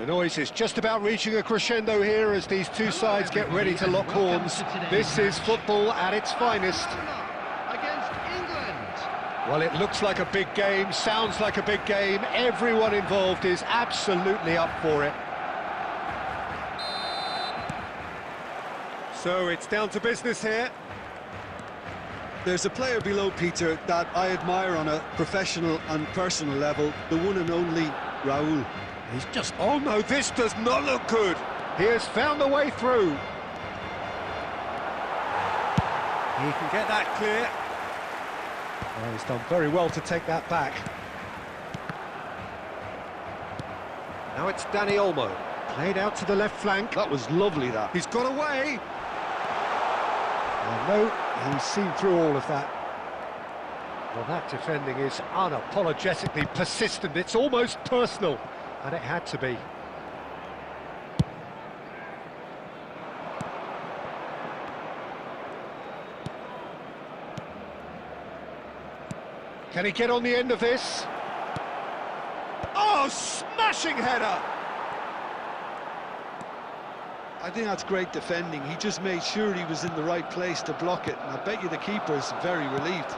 The noise is just about reaching a crescendo here as these two sides get ready to lock horns. This is football at its finest. Against England. Well, it looks like a big game, sounds like a big game. Everyone involved is absolutely up for it. So it's down to business here. There's a player below, Peter, that I admire on a professional and personal level, the one and only Raul. He's just... Oh no, this does not look good. He has found a way through. He can get that clear. Oh, he's done very well to take that back. Now it's Dani Olmo. Played out to the left flank. That was lovely, that. He's got away. No, he's seen through all of that. Well, that defending is unapologetically persistent. It's almost personal, and it had to be. Can he get on the end of this? Oh, smashing header! I think that's great defending. He just made sure he was in the right place to block it, and I bet you the keeper's very relieved.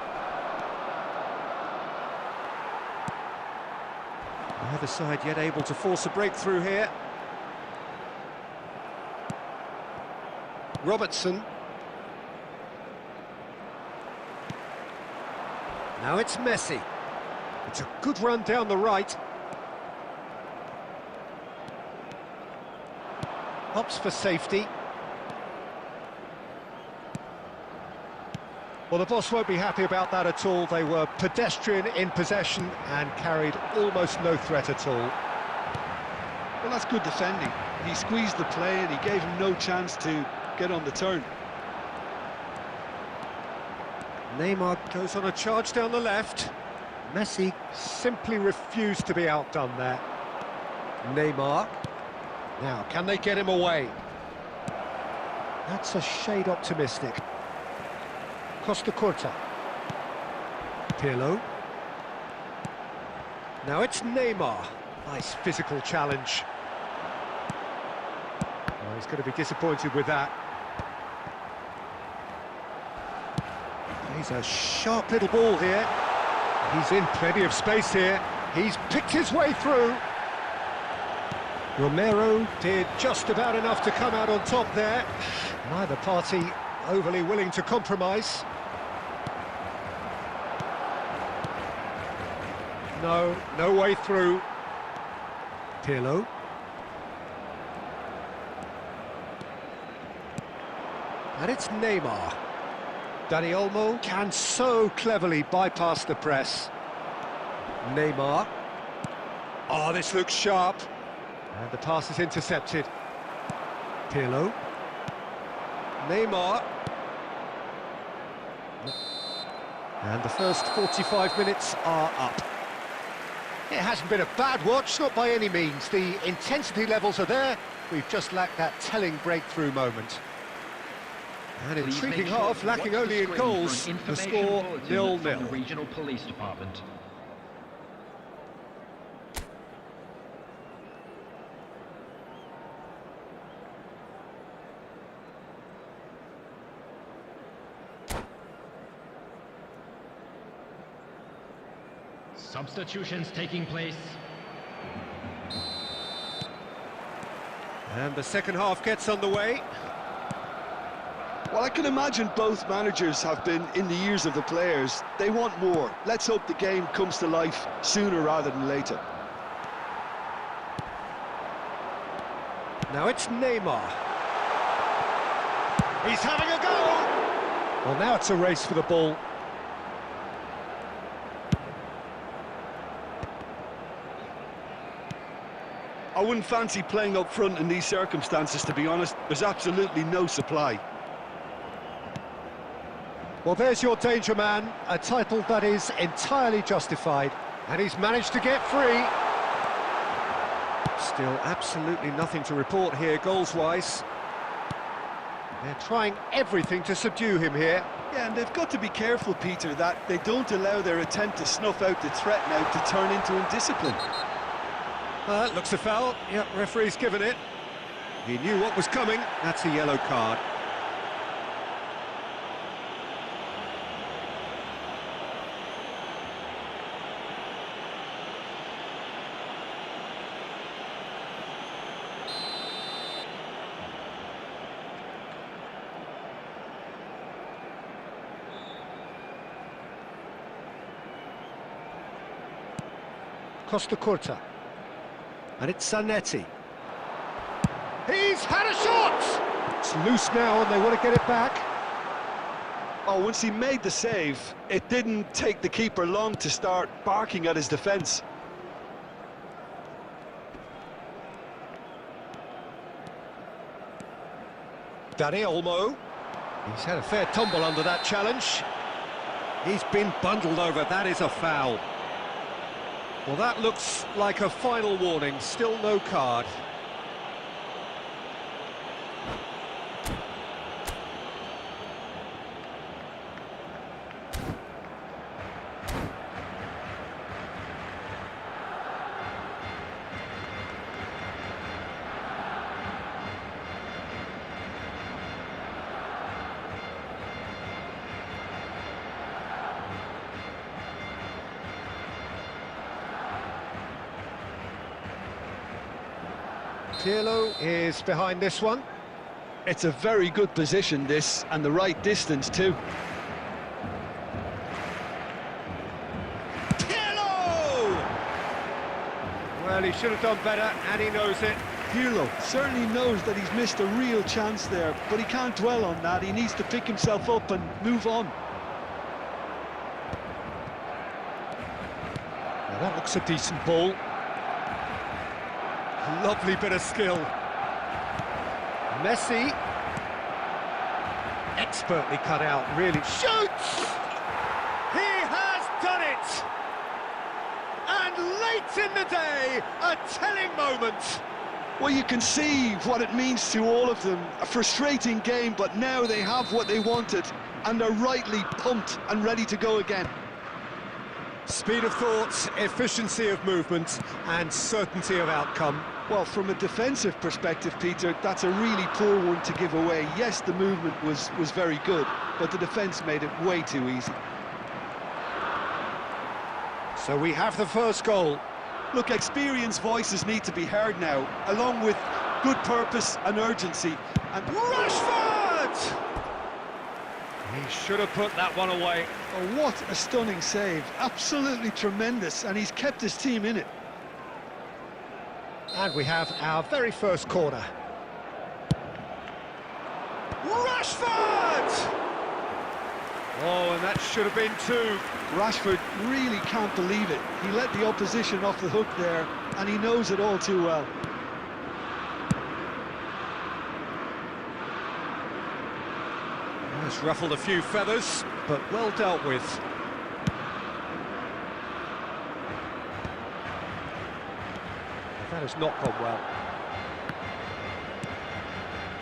Neither side yet able to force a breakthrough here. Robertson. Now it's Messi. It's a good run down the right. Hops for safety. Well, the boss won't be happy about that at all. They were pedestrian in possession and carried almost no threat at all. Well, that's good defending. He squeezed the play and he gave him no chance to get on the turn. Neymar goes on a charge down the left. Messi simply refused to be outdone there. Neymar. Now, can they get him away? That's a shade optimistic. Costa Curta. Pirlo. Now it's Neymar. Nice physical challenge. Oh, he's going to be disappointed with that. He's a sharp little ball here. He's in plenty of space here. He's picked his way through. Romero did just about enough to come out on top there. Neither party overly willing to compromise. No way through. Pirlo. And it's Neymar. Dani Olmo can so cleverly bypass the press. Neymar. Oh, this looks sharp. And the pass is intercepted. Pirlo. Neymar. And the first 45 minutes are up. It hasn't been a bad watch, not by any means. The intensity levels are there. We've just lacked that telling breakthrough moment. An intriguing half, lacking only in goals. The score 0-0. Regional Police Department. Substitutions taking place. And the second half gets underway. Well, I can imagine both managers have been in the ears of the players. They want more. Let's hope the game comes to life sooner rather than later. Now it's Neymar. He's having a go! Well, now it's a race for the ball. I wouldn't fancy playing up front in these circumstances, to be honest. There's absolutely no supply. Well, there's your danger man, a title that is entirely justified, and he's managed to get free. Still absolutely nothing to report here, goals-wise. They're trying everything to subdue him here. Yeah, and they've got to be careful, Peter, that they don't allow their attempt to snuff out the threat now to turn into indiscipline. Looks a foul. Yep, referee's given it. He knew what was coming. That's a yellow card. Costa Curta. And it's Zanetti. He's had a shot! It's loose now and they want to get it back. Oh, once he made the save, it didn't take the keeper long to start barking at his defence. Dani Olmo. He's had a fair tumble under that challenge. He's been bundled over. That is a foul. Well, that looks like a final warning. Still no card. Pirlo is behind this one. It's a very good position, this, and the right distance too. Pirlo! Well, he should have done better, and he knows it. Pirlo certainly knows that he's missed a real chance there, but he can't dwell on that. He needs to pick himself up and move on. Well, that looks a decent ball. Lovely bit of skill. Messi. Expertly cut out, really. Shoots! He has done it! And late in the day, a telling moment. Well, you can see what it means to all of them. A frustrating game, but now they have what they wanted, and they're rightly pumped and ready to go again. Speed of thought, efficiency of movement, and certainty of outcome. Well, from a defensive perspective, Peter, that's a really poor one to give away. Yes, the movement was very good, but the defence made it way too easy. So we have the first goal. Look, experienced voices need to be heard now, along with good purpose and urgency. And Rashford! He should have put that one away. oh, what a stunning save. Absolutely tremendous, and he's kept his team in it. And we have our very first corner. Rashford! Oh, and that should have been two. Rashford really can't believe it. He let the opposition off the hook there, and he knows it all too well. It's ruffled a few feathers, but well dealt with. That has not gone well.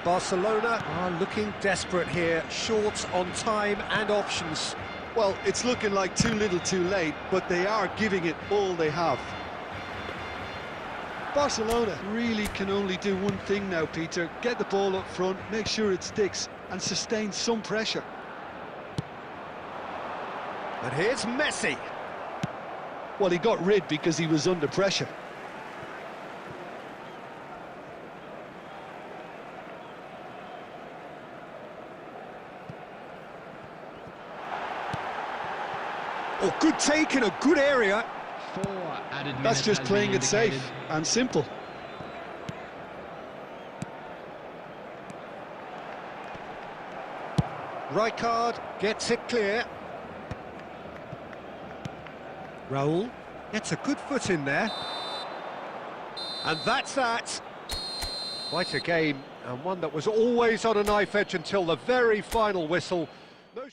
Barcelona are looking desperate here, short on time and options. Well, it's looking like too little too late, but they are giving it all they have. Barcelona really can only do one thing now, Peter. Get the ball up front, make sure it sticks, and sustain some pressure. And here's Messi. Well, he got rid because he was under pressure. Oh, good take in a good area. 4 added minutes. That's just has playing been it safe indicated. and simple. Rijkaard gets it clear. Raul gets a good foot in there. And that's that. Quite a game, and one that was always on a knife edge until the very final whistle. No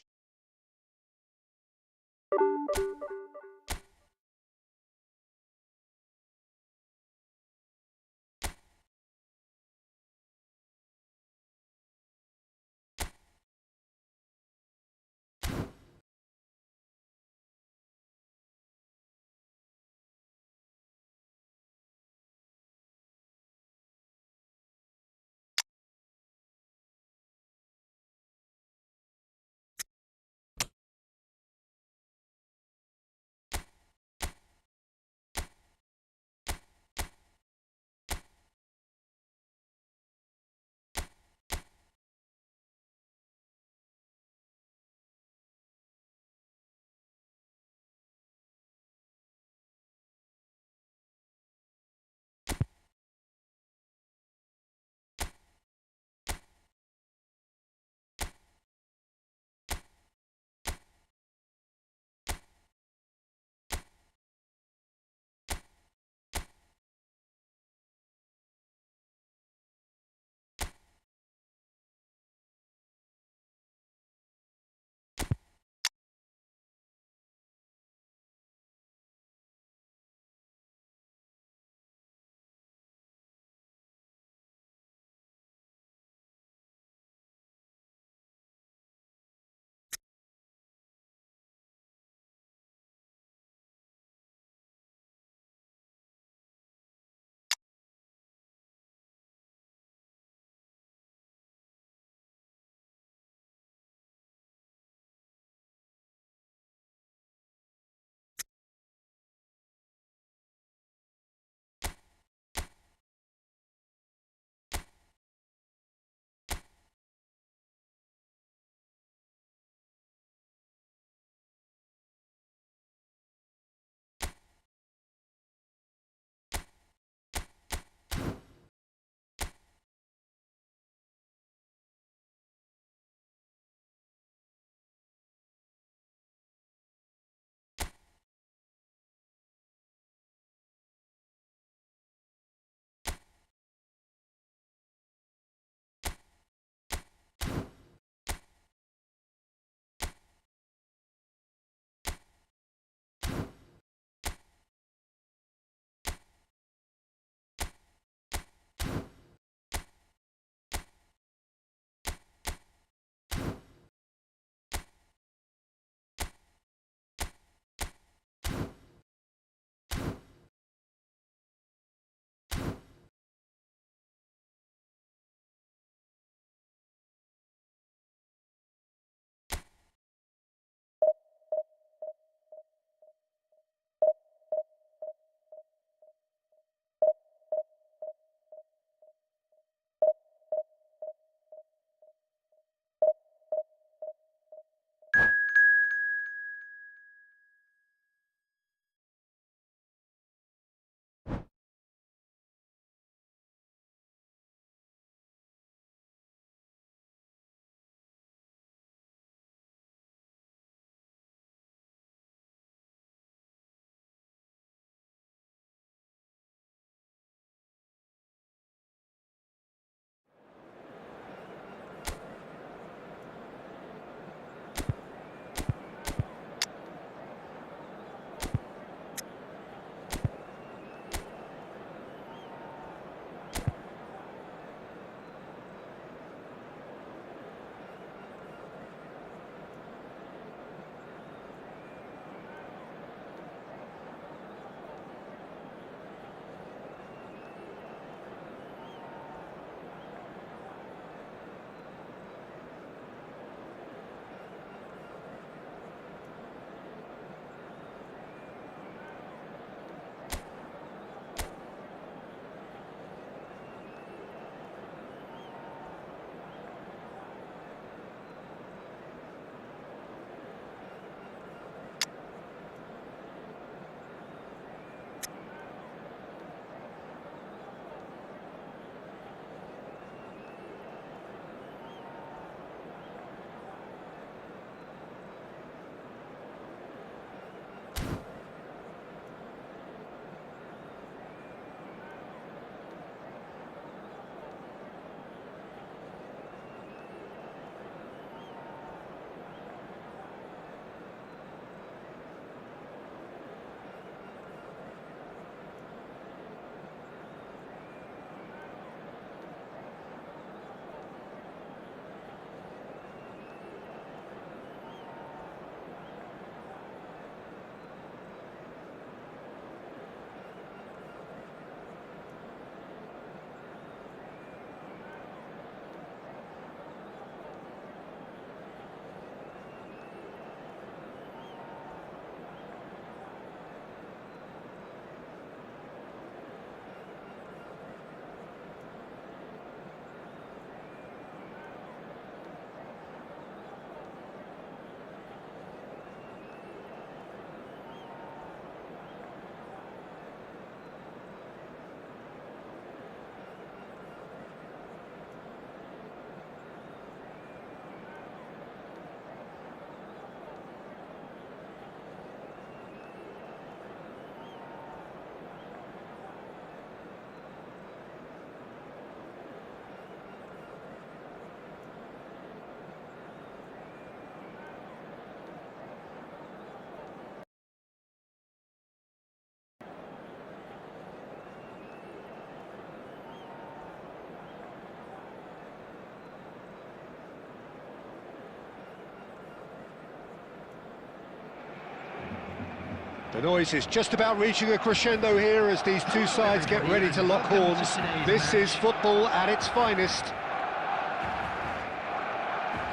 The noise is just about reaching a crescendo here as these two sides get ready to lock horns. This is football at its finest.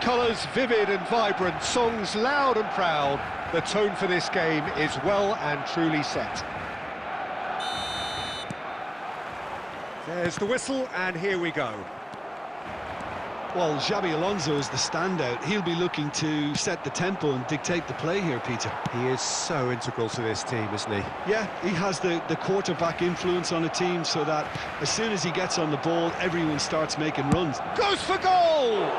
Colours vivid and vibrant, songs loud and proud. The tone for this game is well and truly set. There's the whistle, and here we go. Well, Xabi Alonso is the standout. He'll be looking to set the tempo and dictate the play here, Peter. He is so integral to this team, isn't he? Yeah, he has the quarterback influence on a team so that as soon as he gets on the ball, everyone starts making runs. Goes for goal!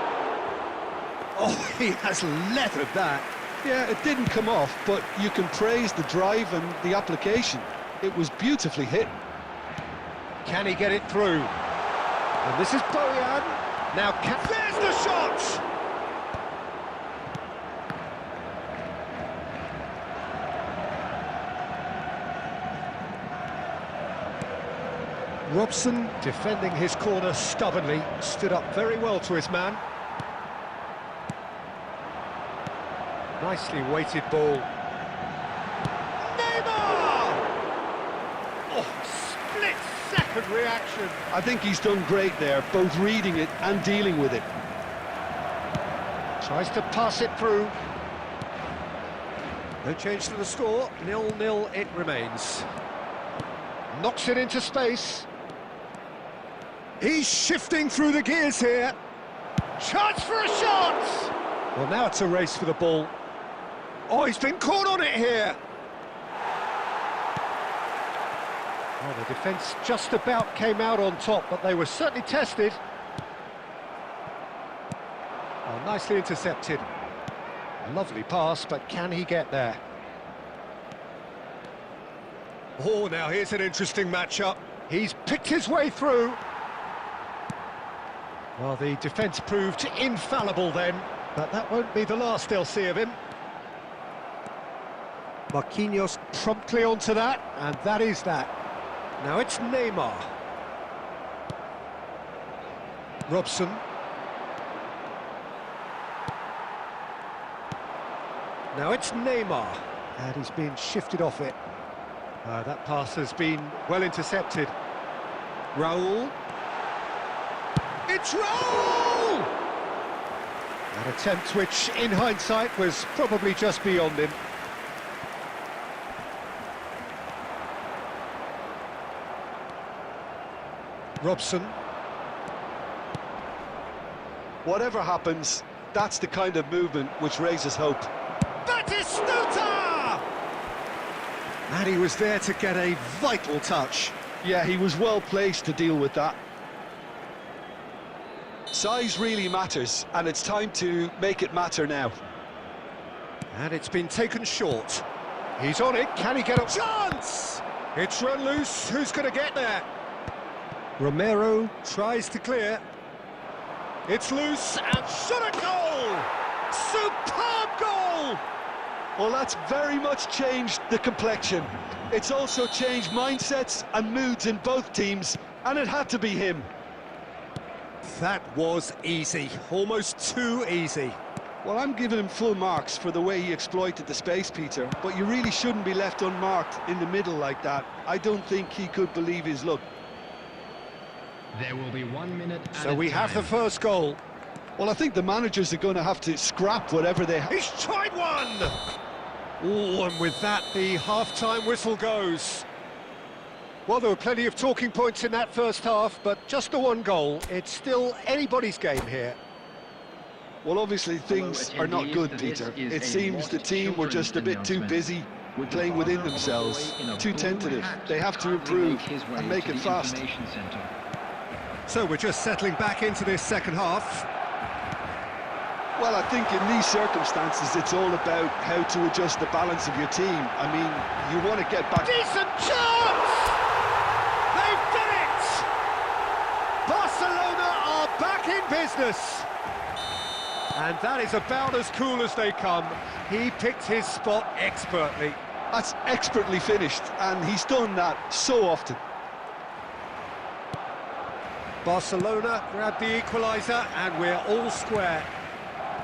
Oh, he has leathered that. Yeah, it didn't come off, but you can praise the drive and the application. It was beautifully hit. Can he get it through? And this is Bojan. Now, there's the shot! Robson, defending his corner stubbornly, stood up very well to his man. Nicely weighted ball. Neymar! Oh, split-second reaction. I think he's done great there, both reading it and dealing with it. Tries to pass it through. No change to the score, 0-0 it remains. Knocks it into space. He's shifting through the gears here. Chance for a shot! Well, now it's a race for the ball. Oh, he's been caught on it here. Well, the defence just about came out on top, but they were certainly tested. Oh, nicely intercepted. Lovely pass, but can he get there? Oh, now here's an interesting matchup. He's picked his way through. Well, the defence proved infallible then, but that won't be the last they'll see of him. Marquinhos promptly onto that, and that is that. Now it's Neymar. Robson. Now it's Neymar, and he's being shifted off it. That pass has been well intercepted. Raul. It's Raul! An attempt which, in hindsight, was probably just beyond him. Robson. Whatever happens, that's the kind of movement which raises hope. Batistuta! And he was there to get a vital touch. Yeah, he was well placed to deal with that. Size really matters, and it's time to make it matter now. And it's been taken short. He's on it, can he get a chance? It's run loose, who's going to get there? Romero tries to clear. It's loose, and shot a goal! Superb goal! Well, that's very much changed the complexion. It's also changed mindsets and moods in both teams, and it had to be him. That was easy, almost too easy. Well, I'm giving him full marks for the way he exploited the space, Peter, but you really shouldn't be left unmarked in the middle like that. I don't think he could believe his luck. There will be 1 minute at So we have the first goal. Well, I think the managers are going to have to scrap whatever they have. He's tried one! Oh, and with that, the half-time whistle goes. Well, there were plenty of talking points in that first half, but just the one goal. It's still anybody's game here. Well, obviously things are not good, Peter. It seems the team were just a bit too busy playing within themselves, too tentative. They have to improve and make it fast. So we're just settling back into this second half. Well, I think in these circumstances, it's all about how to adjust the balance of your team. I mean, you want to get back... Decent chance! They've done it! Barcelona are back in business. And that is about as cool as they come. He picked his spot expertly. That's expertly finished, and he's done that so often. Barcelona grabbed the equaliser, and we're all square.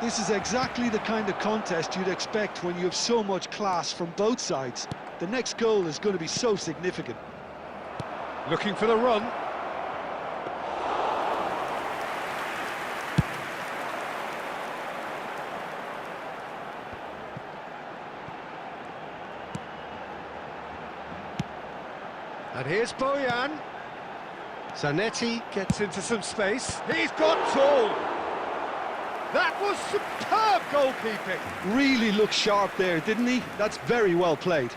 This is exactly the kind of contest you'd expect when you have so much class from both sides. The next goal is going to be so significant. Looking for the run. And here's Bojan. Zanetti gets into some space. He's got tall. That was superb goalkeeping. Really looked sharp there, didn't he? That's very well played.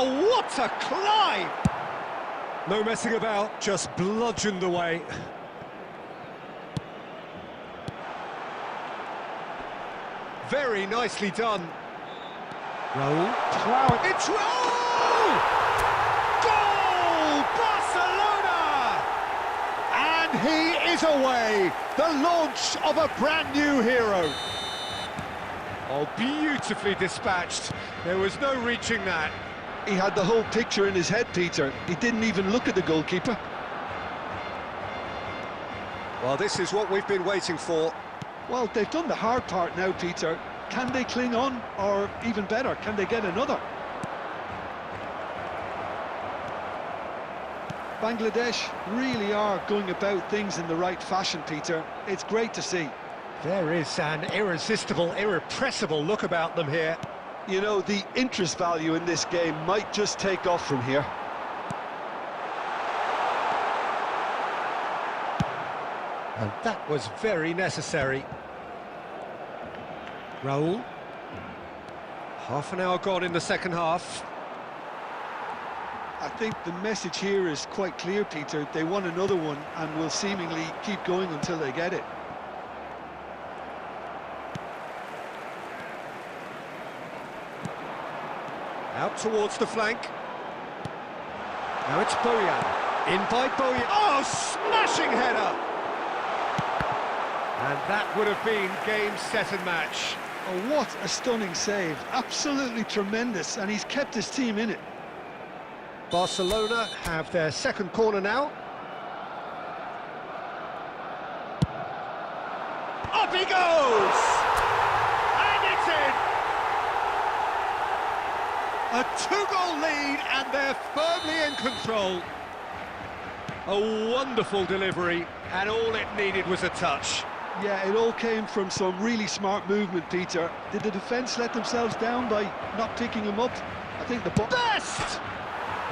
Oh, what a climb! No messing about, just bludgeoned away. Very nicely done. Raul, plough it. It's Raul! Goal! Barcelona! And he is away. The launch of a brand new hero. Oh, beautifully dispatched. There was no reaching that. He had the whole picture in his head, Peter. He didn't even look at the goalkeeper. Well, this is what we've been waiting for. Well, they've done the hard part now, Peter. Can they cling on? Or even better, can they get another? Bangladesh really are going about things in the right fashion, Peter. It's great to see. There is an irresistible, irrepressible look about them here. You know, the interest value in this game might just take off from here. And that was very necessary. Raul. Half an hour gone in the second half. I think the message here is quite clear, Peter. They want another one and will seemingly keep going until they get it. Out towards the flank. Now it's Bojan. In by Bojan. Oh, smashing header! And that would have been game, set and match. Oh, what a stunning save. Absolutely tremendous, and he's kept his team in it. Barcelona have their second corner now. Up he goes! And it's in! A two-goal lead, and they're firmly in control. A wonderful delivery, and all it needed was a touch. Yeah, it all came from some really smart movement, Peter. Did the defence let themselves down by not picking him up? I think the... Best!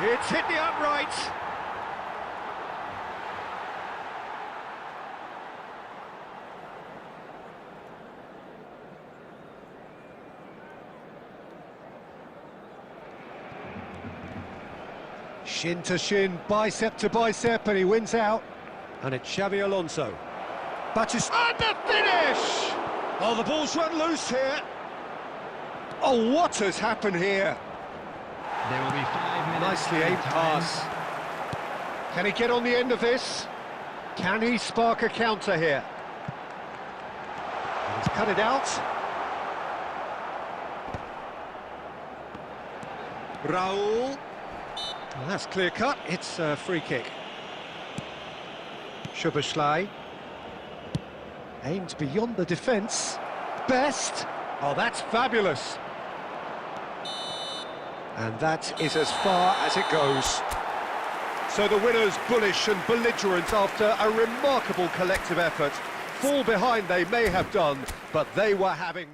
It's hit the upright. Shin to shin, bicep to bicep, and he wins out. And it's Xavi Alonso. Battis and the finish! Oh, the ball's run loose here. Oh, what has happened here? There will be 5 minutes. Nicely aimed pass. Can he get on the end of this? Can he spark a counter here? And he's cut it out. Raul. Well, that's clear cut. It's a free kick. Szoboszlai. Aimed beyond the defence. Best. Oh, that's fabulous. And that is as far as it goes. So the winners bullish and belligerent after a remarkable collective effort. Fall behind they may have done, but they were having...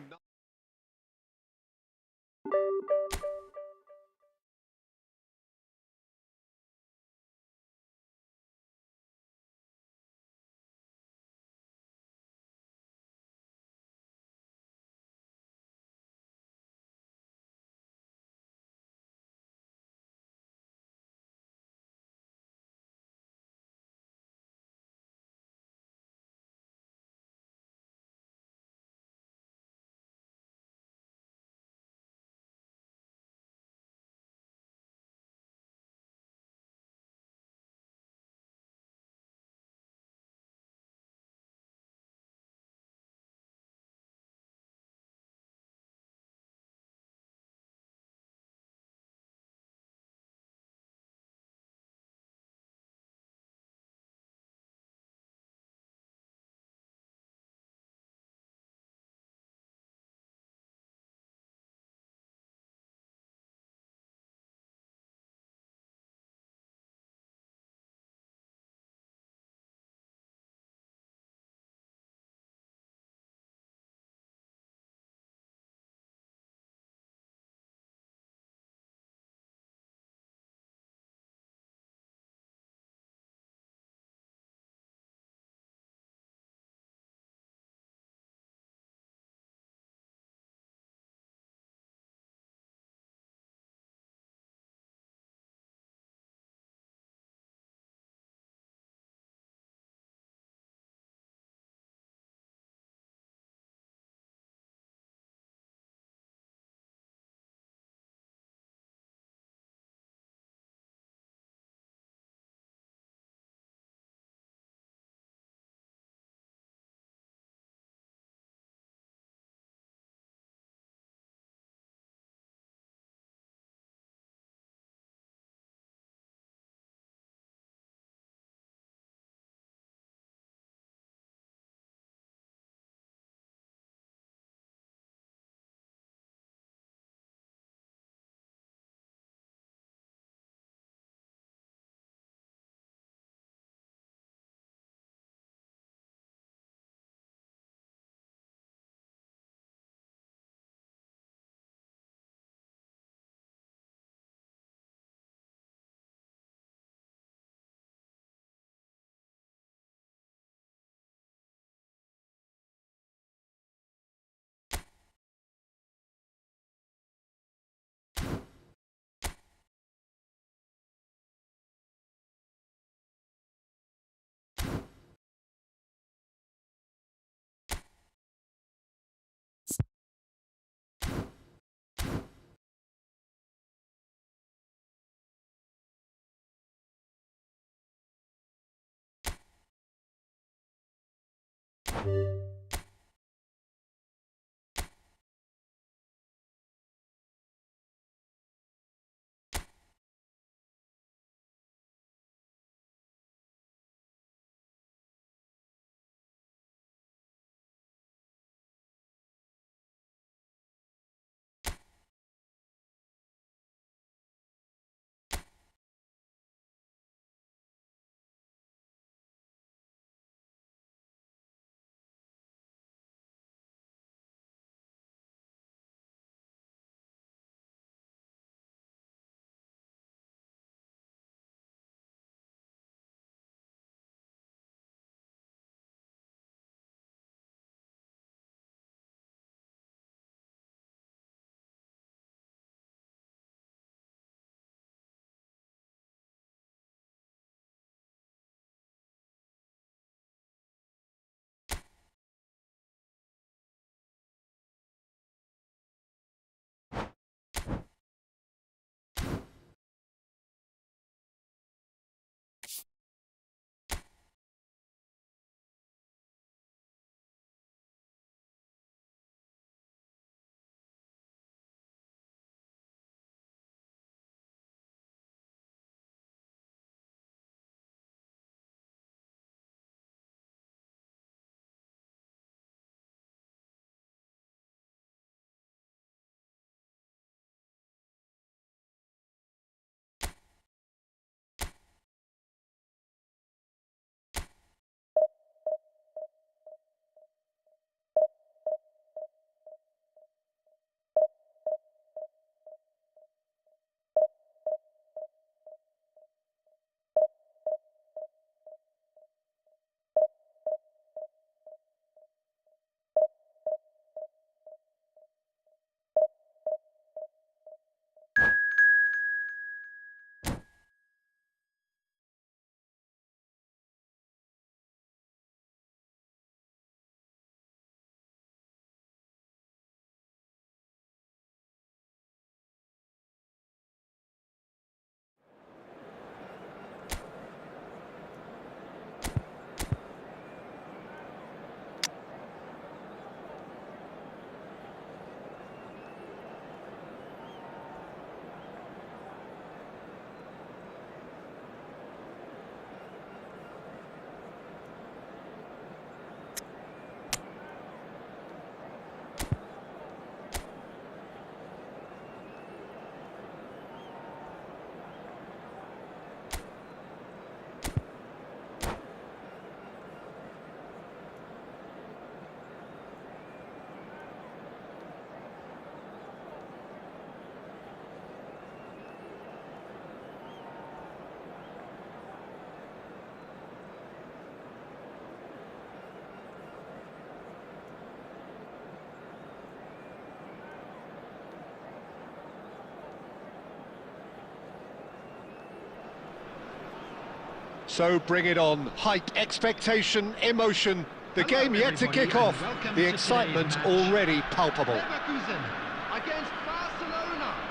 So bring it on. Hype, expectation, emotion. The game yet to kick off. The excitement already palpable.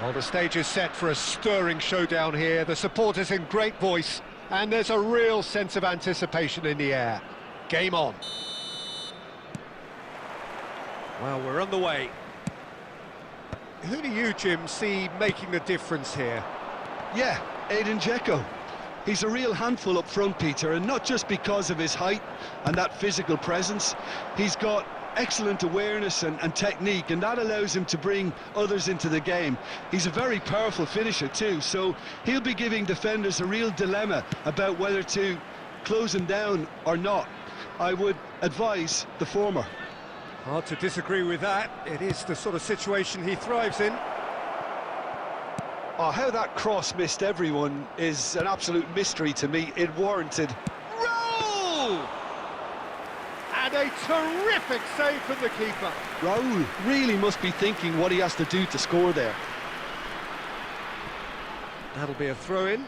Well, the stage is set for a stirring showdown here. The supporters in great voice, and there's a real sense of anticipation in the air. Game on. Well, we're on the way. Who do you, Jim, see making the difference here? Yeah, Aiden Dzeko. He's a real handful up front, Peter, and not just because of his height and that physical presence. He's got excellent awareness and technique, and that allows him to bring others into the game. He's a very powerful finisher too, so he'll be giving defenders a real dilemma about whether to close him down or not. I would advise the former. Hard to disagree with that. It is the sort of situation he thrives in. Oh, how that cross missed everyone is an absolute mystery to me. It warranted. Roll! And a terrific save from the keeper. Raul really must be thinking what he has to do to score there. That'll be a throw-in.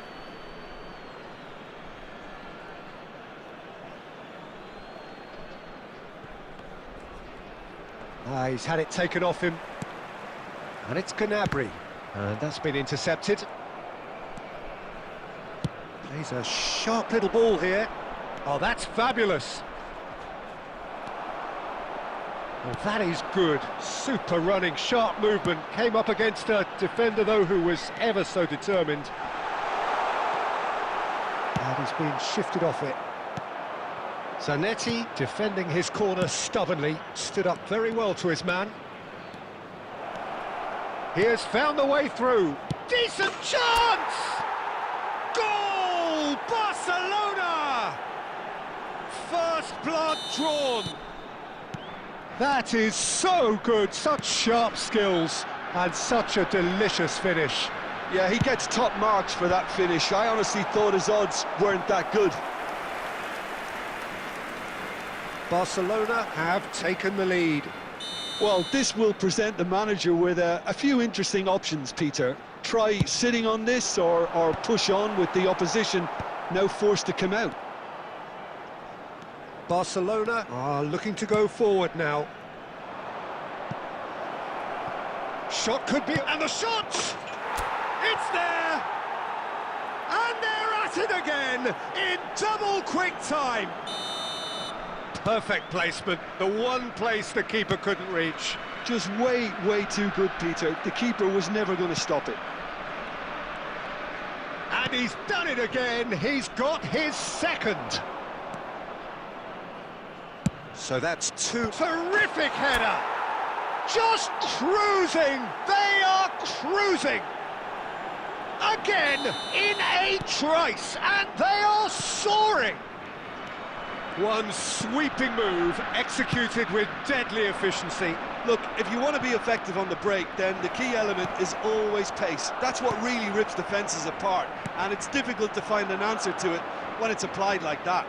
He's had it taken off him. And it's Gnabry. And that's been intercepted. Plays a sharp little ball here. Oh, that's fabulous. Well, that is good. Super running, sharp movement. Came up against a defender, though, who was ever so determined. And he's been shifted off it. Zanetti, defending his corner stubbornly, stood up very well to his man. He has found the way through. Decent chance! Goal! Barcelona! First blood drawn. That is so good, such sharp skills, and such a delicious finish. Yeah, he gets top marks for that finish. I honestly thought his odds weren't that good. Barcelona have taken the lead. Well, this will present the manager with a few interesting options, Peter. Try sitting on this or push on with the opposition now forced to come out. Barcelona are looking to go forward now. Shot could be, and the shot! It's there! And they're at it again, in double quick time! Perfect placement, the one place the keeper couldn't reach. Just way too good, Peter. The keeper was never going to stop it. And he's done it again, he's got his second. So that's two. Terrific header! Just cruising! They are cruising! Again, in a trice, and they are soaring! One sweeping move, executed with deadly efficiency. Look, if you want to be effective on the break, then the key element is always pace. That's what really rips defences apart, and it's difficult to find an answer to it when it's applied like that.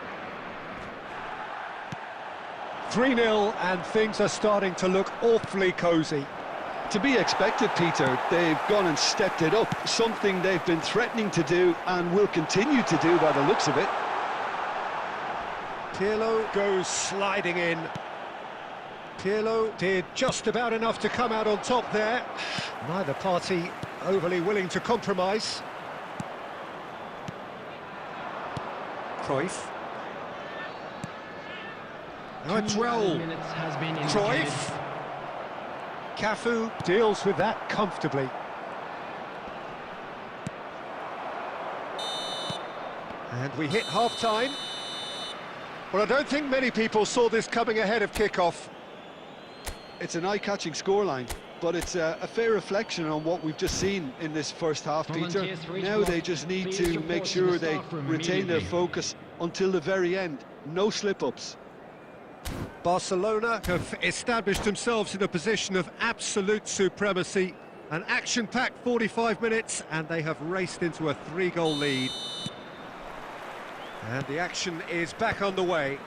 3-0, and things are starting to look awfully cosy. To be expected, Peter. They've gone and stepped it up, something they've been threatening to do and will continue to do by the looks of it. Pirlo goes sliding in. Pirlo did just about enough to come out on top there. Neither party overly willing to compromise. Cruyff. Now it's Raul. Cruyff. Cafu deals with that comfortably. And we hit half-time. Well, I don't think many people saw this coming ahead of kick-off. It's an eye-catching scoreline, but it's a fair reflection on what we've just seen in this first half, Peter. Now they just need to make sure they retain their focus until the very end. No slip-ups. Barcelona have established themselves in a position of absolute supremacy. An action-packed 45 minutes, and they have raced into a 3-goal lead. And the action is back on the way.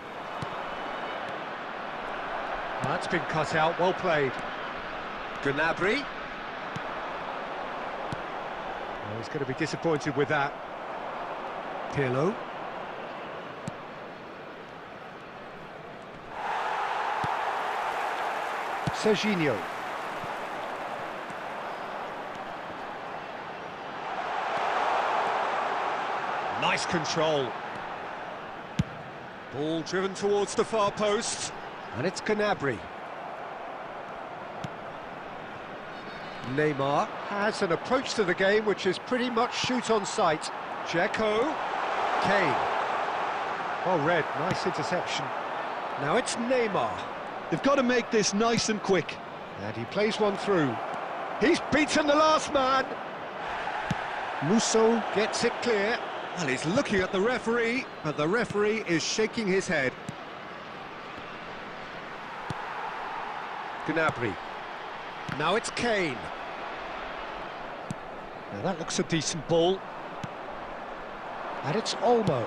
That's been cut out, well played. Gnabry. Oh, he's going to be disappointed with that. Pirlo. Serginho. Nice control. Ball driven towards the far post, and it's Gnabry. Neymar has an approach to the game which is pretty much shoot on sight. Dzeko. Kane. Oh, red, nice interception. Now it's Neymar. They've got to make this nice and quick. And he plays one through. He's beaten the last man. Musso gets it clear. Well, he's looking at the referee, but the referee is shaking his head. Gnabry. Now it's Kane. Now that looks a decent ball. And it's Olmo.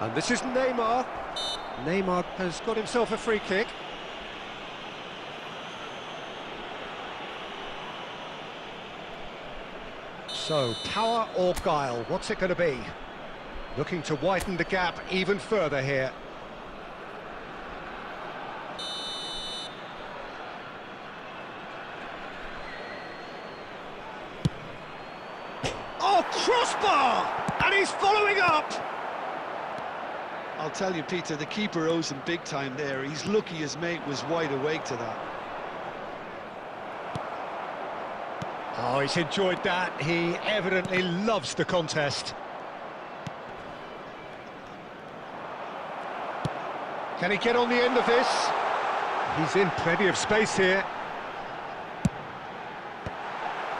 And this is Neymar. Neymar has got himself a free kick. So, power or guile, what's it going to be? Looking to widen the gap even further here. Oh, crossbar! And he's following up! I'll tell you, Peter, the keeper owes him big time there. He's lucky his mate was wide awake to that. Oh, he's enjoyed that. He evidently loves the contest. Can he get on the end of this? He's in plenty of space here.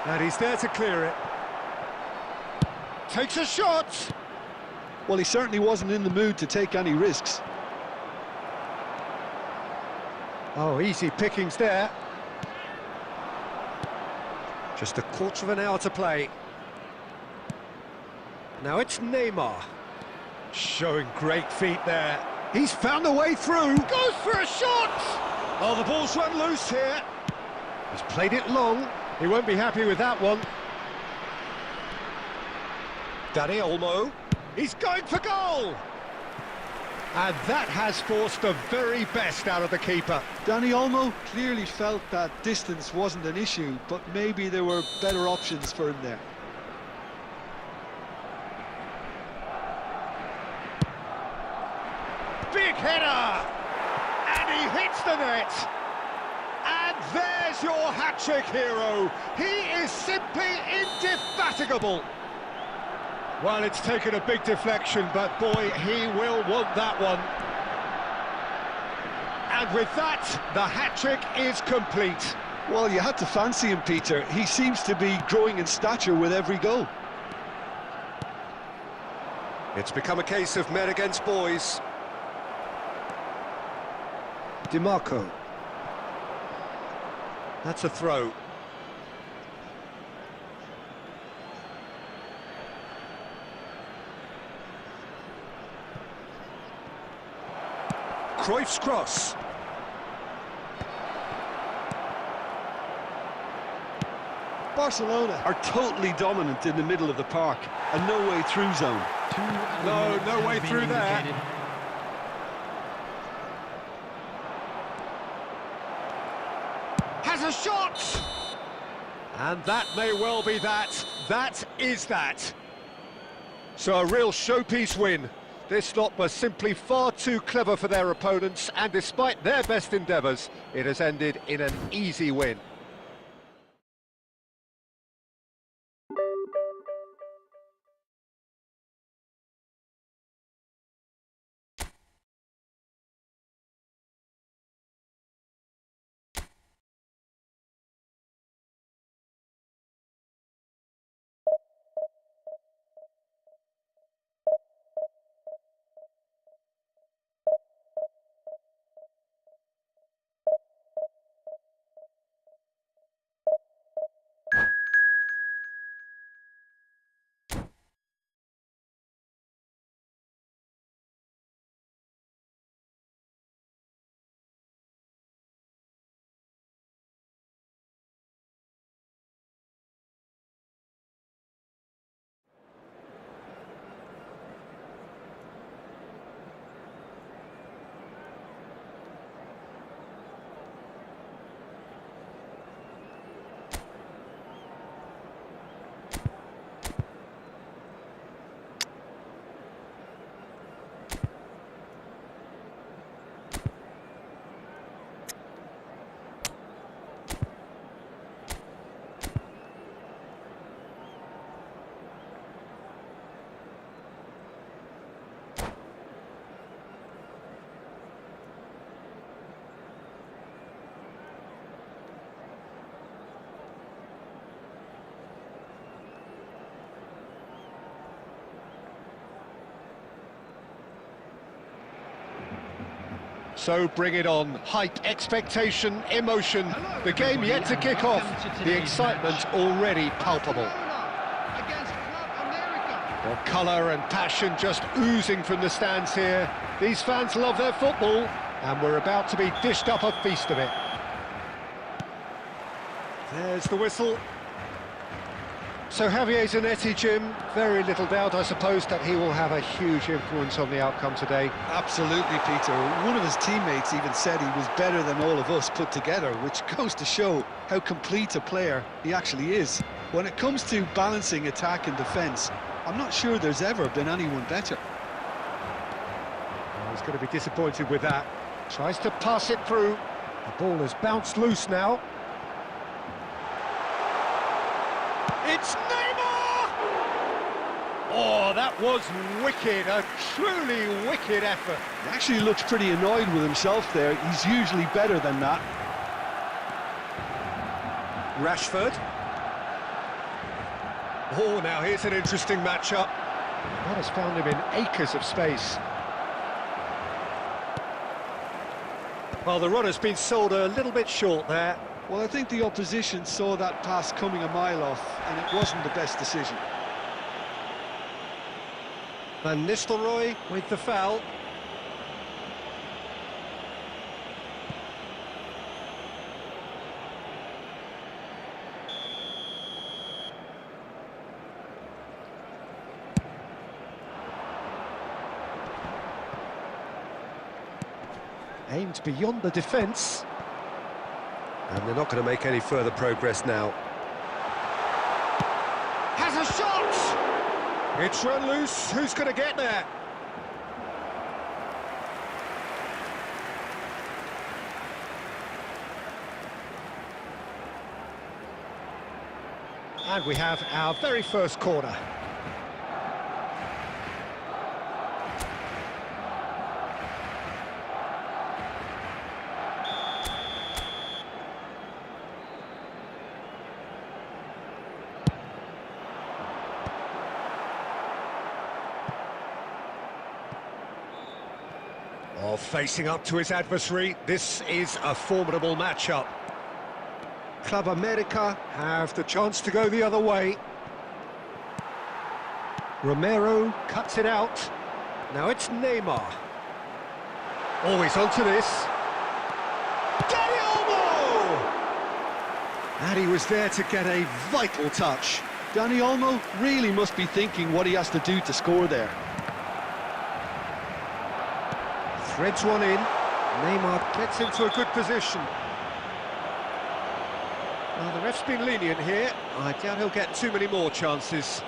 And he's there to clear it. Takes a shot! Well, he certainly wasn't in the mood to take any risks. Oh, easy pickings there. Just a quarter of an hour to play. Now it's Neymar. Showing great feet there. He's found a way through. Goes for a shot! Oh, the ball's run loose here. He's played it long. He won't be happy with that one. Dani Olmo. He's going for goal! And that has forced the very best out of the keeper. Dani Olmo clearly felt that distance wasn't an issue, but maybe there were better options for him there. Big header! And he hits the net! And there's your hat-trick hero! He is simply indefatigable! Well, it's taken a big deflection, but boy, he will want that one. And with that, the hat-trick is complete. Well, you had to fancy him, Peter. He seems to be growing in stature with every goal. It's become a case of men against boys. DiMarco. That's a throw. Cruyff's cross. Barcelona are totally dominant in the middle of the park, a no-way through zone. No way through there. Has a shot! And that may well be that. That is that. So a real showpiece win. This lot was simply far too clever for their opponents, and despite their best endeavours, it has ended in an easy win. So bring it on. Hype, expectation, emotion. The game yet to kick off. The excitement already palpable. Well, colour and passion just oozing from the stands here. These fans love their football, and we're about to be dished up a feast of it. There's the whistle. So Javier Zanetti, Jim, very little doubt, I suppose, that he will have a huge influence on the outcome today. Absolutely, Peter. One of his teammates even said he was better than all of us put together, which goes to show how complete a player he actually is. When it comes to balancing attack and defence, I'm not sure there's ever been anyone better. He's going to be disappointed with that. Tries to pass it through. The ball has bounced loose now. It's Neymar! Oh, that was wicked, a truly wicked effort. He actually looks pretty annoyed with himself there. He's usually better than that. Rashford. Oh, now here's an interesting matchup. That has found him in acres of space. Well, the run has been sold a little bit short there. Well, I think the opposition saw that pass coming a mile off, and it wasn't the best decision. Van Nistelrooy with the foul. Aimed beyond the defence. And they're not going to make any further progress now. Has a shot! It's run loose. Who's going to get there? And we have our very first corner. Oh, facing up to his adversary, this is a formidable matchup. Club America have the chance to go the other way. Romero cuts it out. Now it's Neymar. Always onto this. Dani Olmo! And he was there to get a vital touch. Dani Olmo really must be thinking what he has to do to score there. Threads one in. Neymar gets into a good position. Well, the ref's been lenient here. I doubt he'll get too many more chances.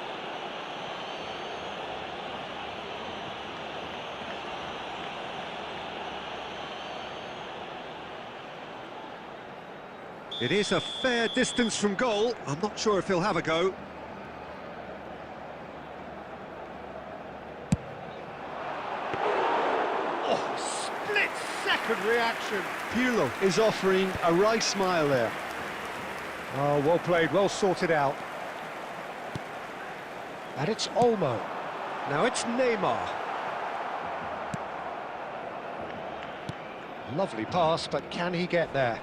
It is a fair distance from goal. I'm not sure if he'll have a go. Split-second reaction. Pirlo is offering a right smile there. Oh, well played, well sorted out. And it's Olmo. Now it's Neymar. Lovely pass, but can he get there?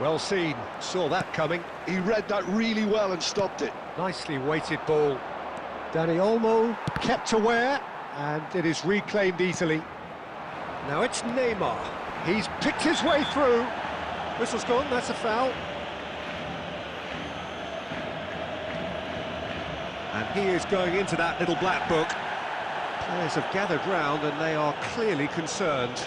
Well seen, saw that coming. He read that really well and stopped it. Nicely weighted ball. Dani Olmo kept aware, and it is reclaimed easily. Now it's Neymar. He's picked his way through. Whistle's gone, that's a foul. And he is going into that little black book. Players have gathered round and they are clearly concerned.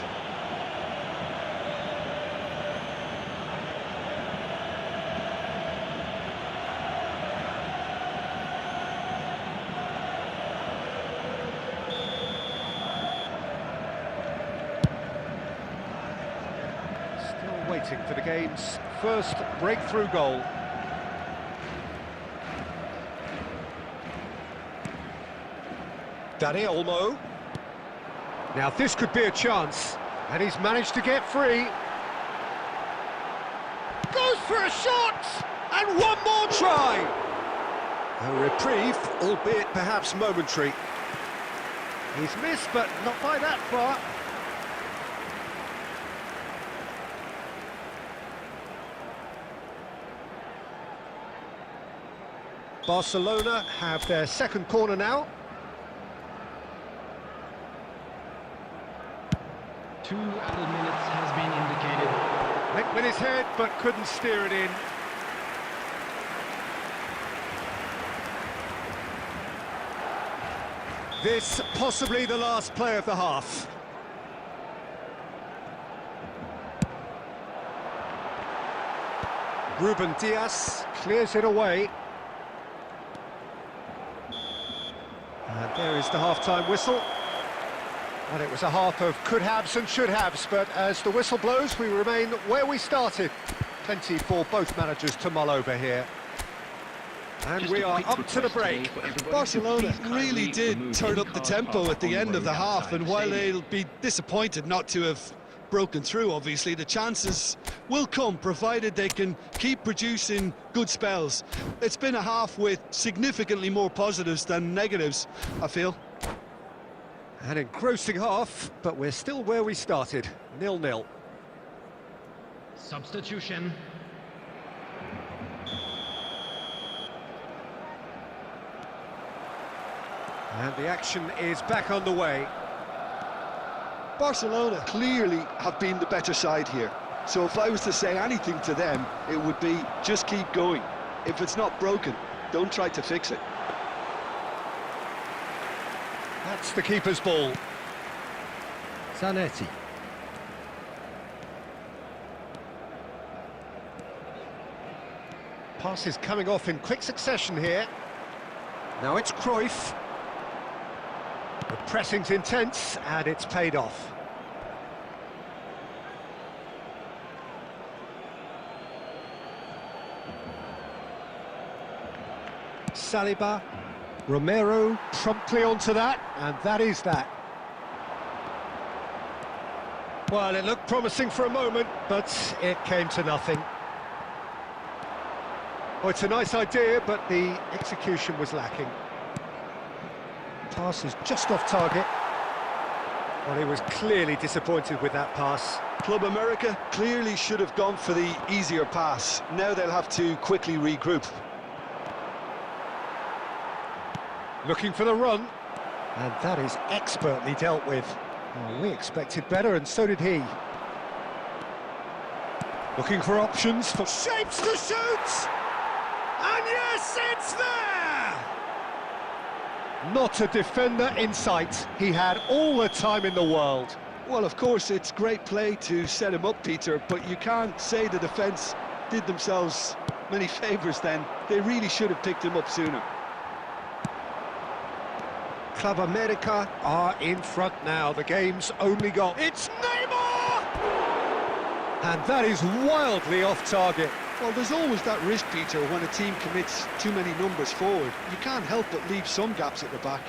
Waiting for the game's first breakthrough goal. Dani Olmo. Now this could be a chance, and he's managed to get free. Goes for a shot, and one more try. A reprieve, albeit perhaps momentary. He's missed, but not by that far. Barcelona have their second corner now. 2 added minutes has been indicated. Went with his head, but couldn't steer it in. This possibly the last play of the half. Ruben Dias clears it away. And there is the half-time whistle. And it was a half of could-haves and should-haves, but as the whistle blows, we remain where we started. Plenty for both managers to mull over here. And we are up to the break. Barcelona really did turn up the tempo at the end of the half, and while they'll be disappointed not to have broken through, obviously, the chances will come, provided they can keep producing good spells. It's been a half with significantly more positives than negatives, I feel. An engrossing half, but we're still where we started, 0-0. Substitution. And the action is back on the way. Barcelona clearly have been the better side here. So if I was to say anything to them, it would be just keep going. If it's not broken, don't try to fix it. That's the keeper's ball. Zanetti. Passes coming off in quick succession here. Now it's Cruyff. The pressing's intense, and it's paid off. Saliba, Romero promptly onto that, and that is that. Well, it looked promising for a moment, but it came to nothing. Oh, it's a nice idea, but the execution was lacking. Pass is just off target. Well, he was clearly disappointed with that pass. Club America clearly should have gone for the easier pass. Now they'll have to quickly regroup. Looking for the run, and that is expertly dealt with. Well, we expected better, and so did he. Looking for options, for shapes to shoot! And yes, it's there! Not a defender in sight. He had all the time in the world. Well, of course, it's great play to set him up, Peter, but you can't say the defence did themselves many favours then. They really should have picked him up sooner. Club America are in front now. The game's only goal. It's Neymar! And that is wildly off target. Well, there's always that risk, Peter, when a team commits too many numbers forward. You can't help but leave some gaps at the back.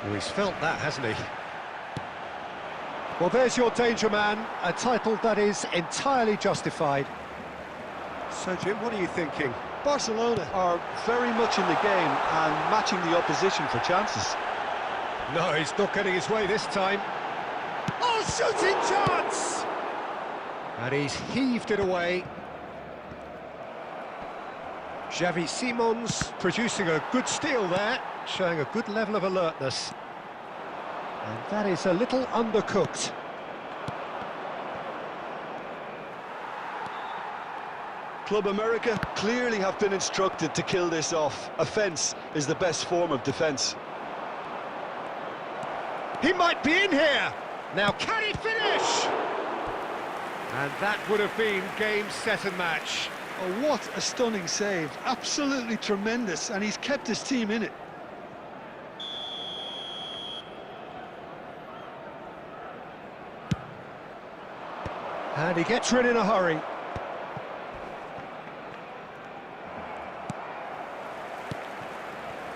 Well, he's felt that, hasn't he? Well, there's your danger man, a title that is entirely justified. So, Jim, what are you thinking? Barcelona are very much in the game and matching the opposition for chances. No, he's not getting his way this time. Oh, shooting chance! And he's heaved it away. Xavi Simons producing a good steal there, showing a good level of alertness. And that is a little undercooked. Club America clearly have been instructed to kill this off. Offence is the best form of defence. He might be in here! Now can he finish? And that would have been game, set and match. Oh, what a stunning save. Absolutely tremendous, and he's kept his team in it. And he gets rid in a hurry.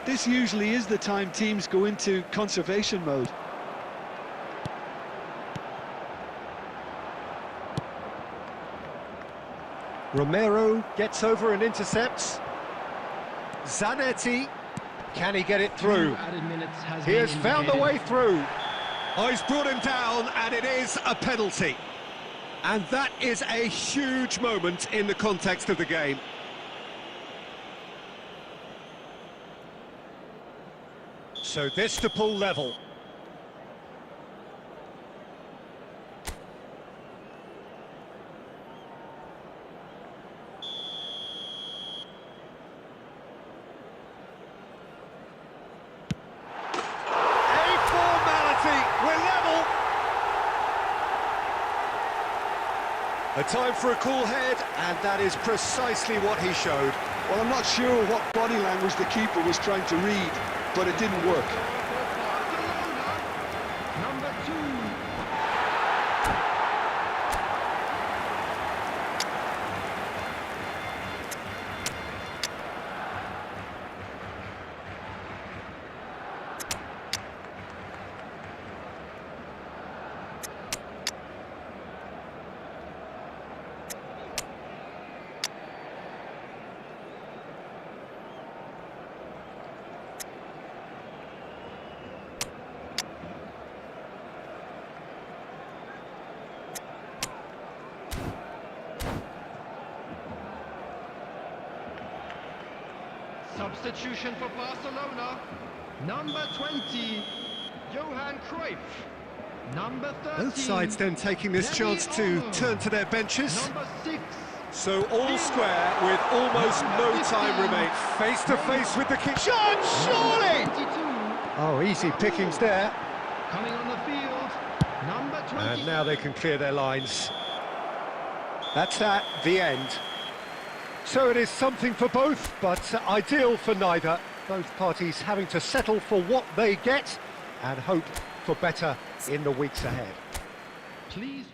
This usually is the time teams go into conservation mode. Romero gets over and intercepts. Zanetti, can he get it through? He has found the way through. Oh, he's brought him down, and it is a penalty. And that is a huge moment in the context of the game. So this to pull level. A time for a cool head, and that is precisely what he showed. Well, I'm not sure what body language the keeper was trying to read, but it didn't work. Number 2. Substitution for Barcelona. Number 20, Johan Cruyff. Number 13. Both sides then taking this chance to turn to their benches. Number 6. So all square with almost no time remaining. Face to face with the kick. Shot, surely! 22. Oh, easy pickings there. Coming on the field. Number 20. And now they can clear their lines. That's that, the end. So it is something for both, but ideal for neither. Both parties having to settle for what they get and hope for better in the weeks ahead. Please.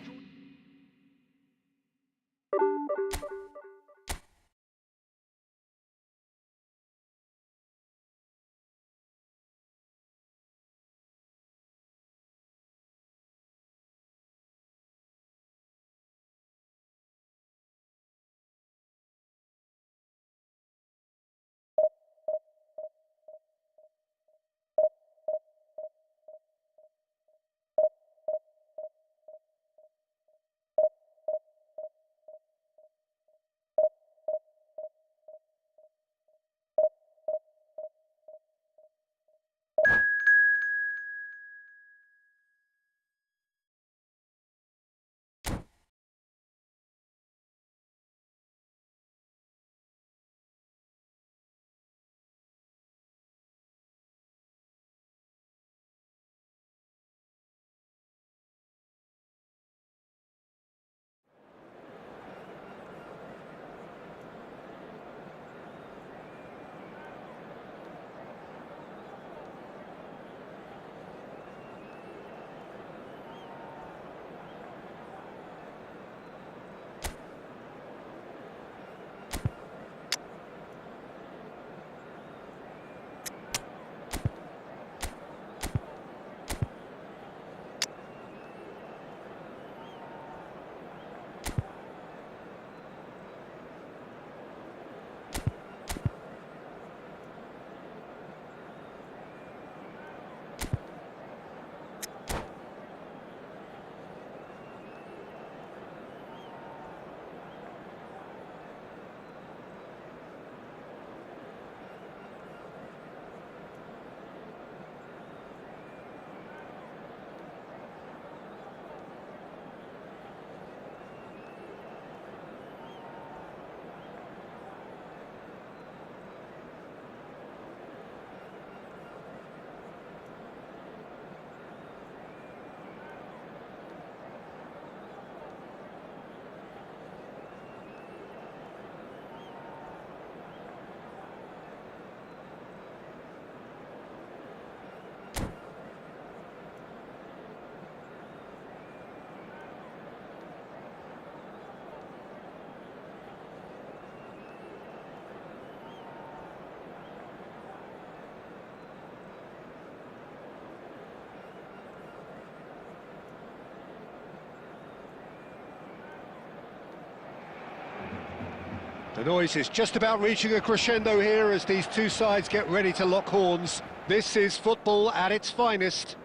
The noise is just about reaching a crescendo here as these two sides get ready to lock horns. This is football at its finest.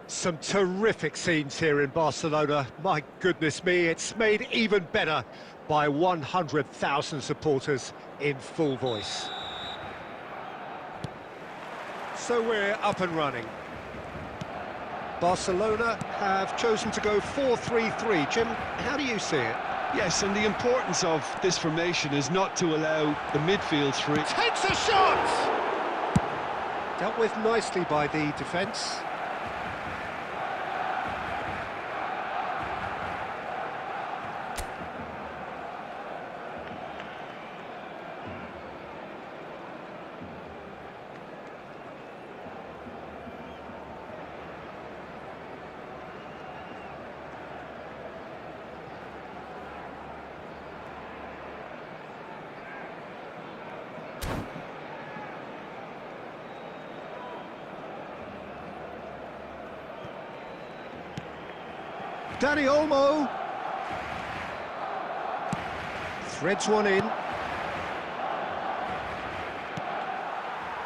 Some terrific scenes here in Barcelona. My goodness me, it's made even better by 100,000 supporters in full voice. So we're up and running. Barcelona have chosen to go 4-3-3. Jim, how do you see it? Yes, and the importance of this formation is not to allow the midfield free. Takes a shot! Dealt with nicely by the defence. Danny Olmo. Threads one in.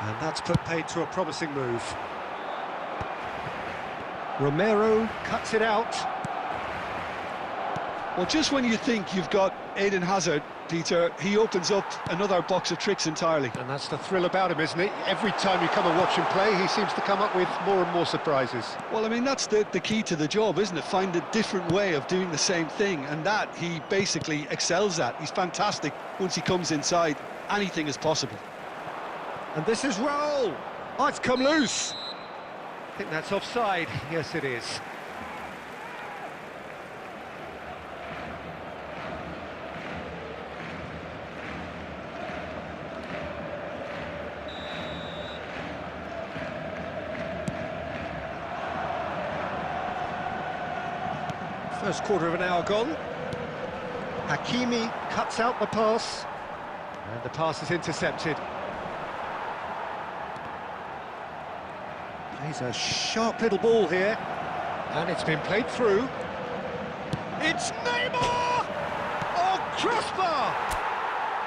And that's put paid to a promising move. Romero cuts it out. Well, just when you think you've got Eden Hazard, Peter, he opens up another box of tricks entirely. And that's the thrill about him, isn't it? Every time you come and watch him play, he seems to come up with more and more surprises. Well, I mean, that's the key to the job, isn't it? Find a different way of doing the same thing, and that he basically excels at. He's fantastic once he comes inside. Anything is possible. And this is Raul. Oh, it's come loose. I think that's offside. Yes, it is. First quarter of an hour gone. Hakimi cuts out the pass. And the pass is intercepted. Plays a sharp little ball here. And it's been played through. It's Neymar! Oh, crossbar!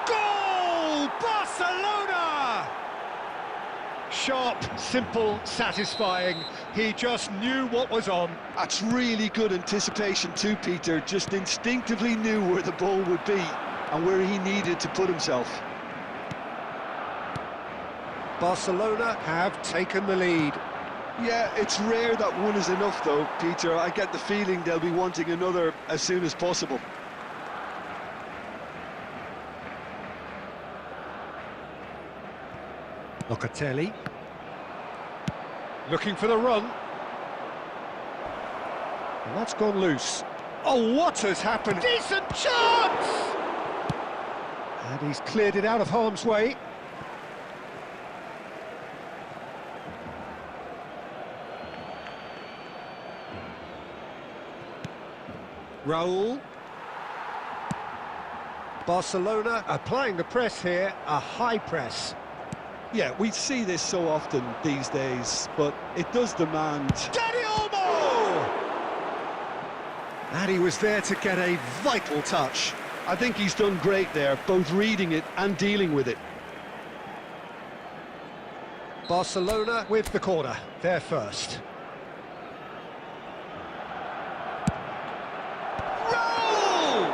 Goal! Barcelona! Sharp, simple, satisfying. He just knew what was on. That's really good anticipation too, Peter. Just instinctively knew where the ball would be and where he needed to put himself. Barcelona have taken the lead. Yeah, it's rare that one is enough though, Peter. I get the feeling they'll be wanting another as soon as possible. Locatelli. Looking for the run. And that's gone loose. Oh, what has happened? Decent chance! And he's cleared it out of harm's way. Raul. Barcelona applying the press here, a high press. Yeah, we see this so often these days, but it does demand... Danny Olmo! And he was there to get a vital touch. I think he's done great there, both reading it and dealing with it. Barcelona with the corner, they're first. Roll!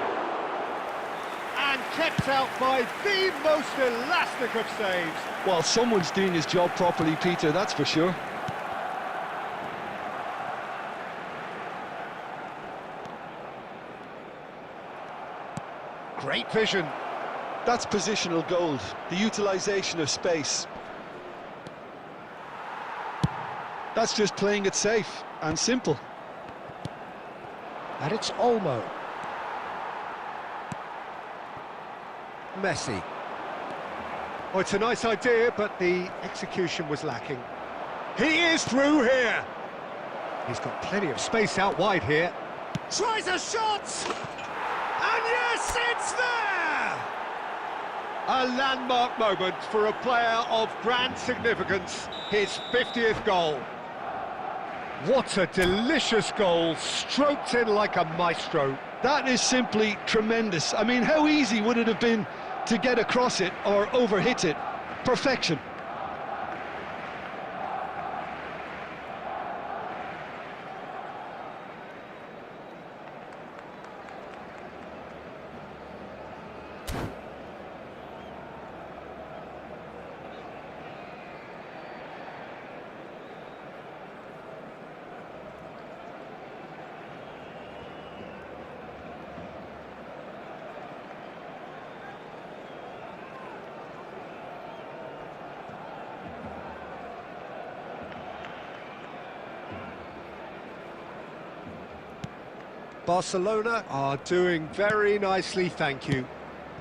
And kept out by the most elastic of saves. Well, someone's doing his job properly, Peter, that's for sure. Great vision. That's positional gold, the utilisation of space. That's just playing it safe and simple. And it's Olmo. Messi. Oh, it's a nice idea, but the execution was lacking. He is through here. He's got plenty of space out wide here. Tries a shot! And yes, it's there! A landmark moment for a player of grand significance. His 50th goal. What a delicious goal, stroked in like a maestro. That is simply tremendous. I mean, how easy would it have been to get across it or overhit it? Perfection. Barcelona are doing very nicely, thank you.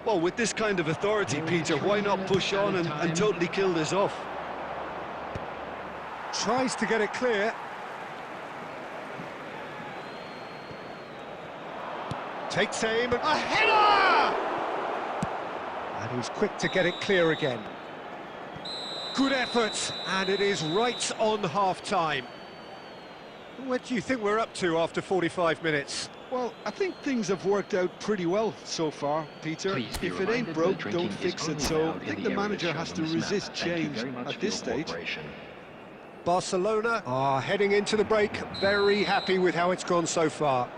Well, with this kind of authority, Peter, why not push on and totally kill this off? Tries to get it clear. Takes aim and a header! And he's quick to get it clear again. Good effort, and it is right on half-time. What do you think we're up to after 45 minutes? Well, I think things have worked out pretty well so far, Peter. Please be If it ain't reminded broke, that drinking don't is fix it. only So allowed I in think the the area manager shown has on to this map. resist Thank you change very much at for this your stage. cooperation. Barcelona are heading into the break, very happy with how it's gone so far.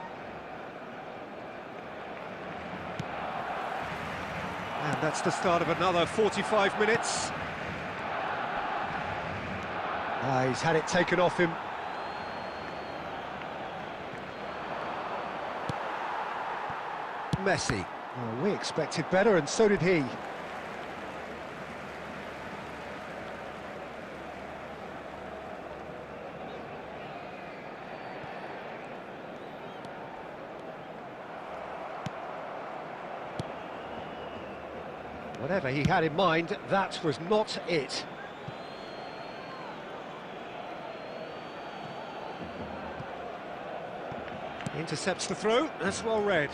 And that's the start of another 45 minutes. He's had it taken off him. Messi. Oh, we expected better, and so did he. Whatever he had in mind, that was not it. Intercepts the throw, that's well read.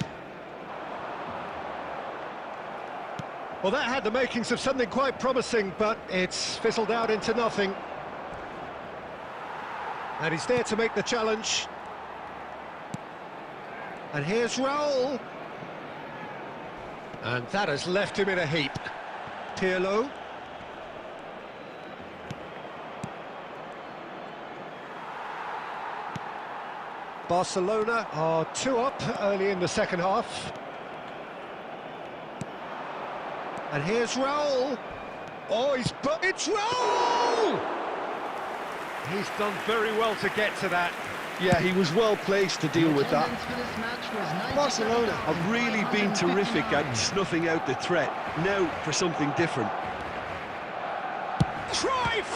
Well, that had the makings of something quite promising, but it's fizzled out into nothing. And he's there to make the challenge. And here's Raul. And that has left him in a heap. Pirlo. Barcelona are 2 up early in the second half. And here's Raul. Oh, it's Raul! He's done very well to get to that. Yeah, he was well placed to deal with that. Barcelona have really been terrific at snuffing out the threat. Now for something different. Cruyff!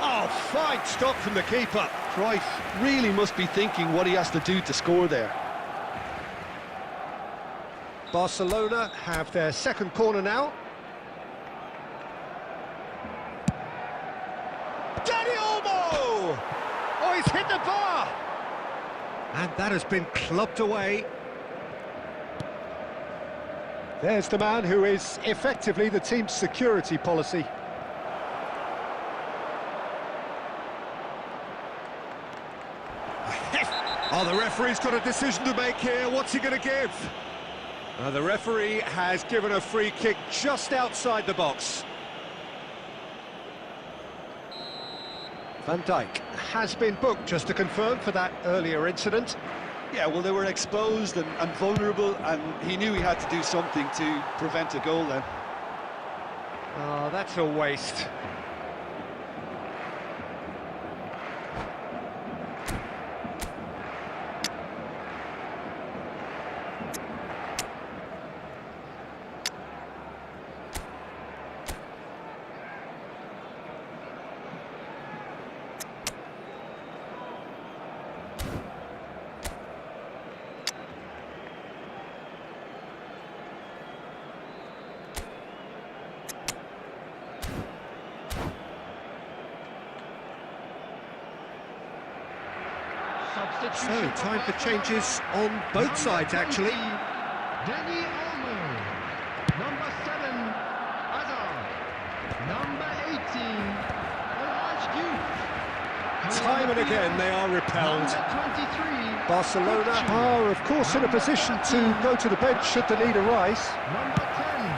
Oh, fine stop from the keeper. Cruyff really must be thinking what he has to do to score there. Barcelona have their second corner now. Dani Olmo! Oh, he's hit the bar! And that has been clubbed away. There's the man who is effectively the team's security policy. Oh, the referee's got a decision to make here. What's he going to give? The referee has given a free kick just outside the box. Van Dijk has been booked, just to confirm, for that earlier incident. Yeah, well, they were exposed and vulnerable, and he knew he had to do something to prevent a goal then. Oh, that's a waste. So, time for changes on both sides, actually. Dani Olmo. Number 7, Hazard. Number 18, Orange. Time and again they are repelled. Number 23, Barcelona are, of course, in a position to go to the bench should the need arise. Number 10,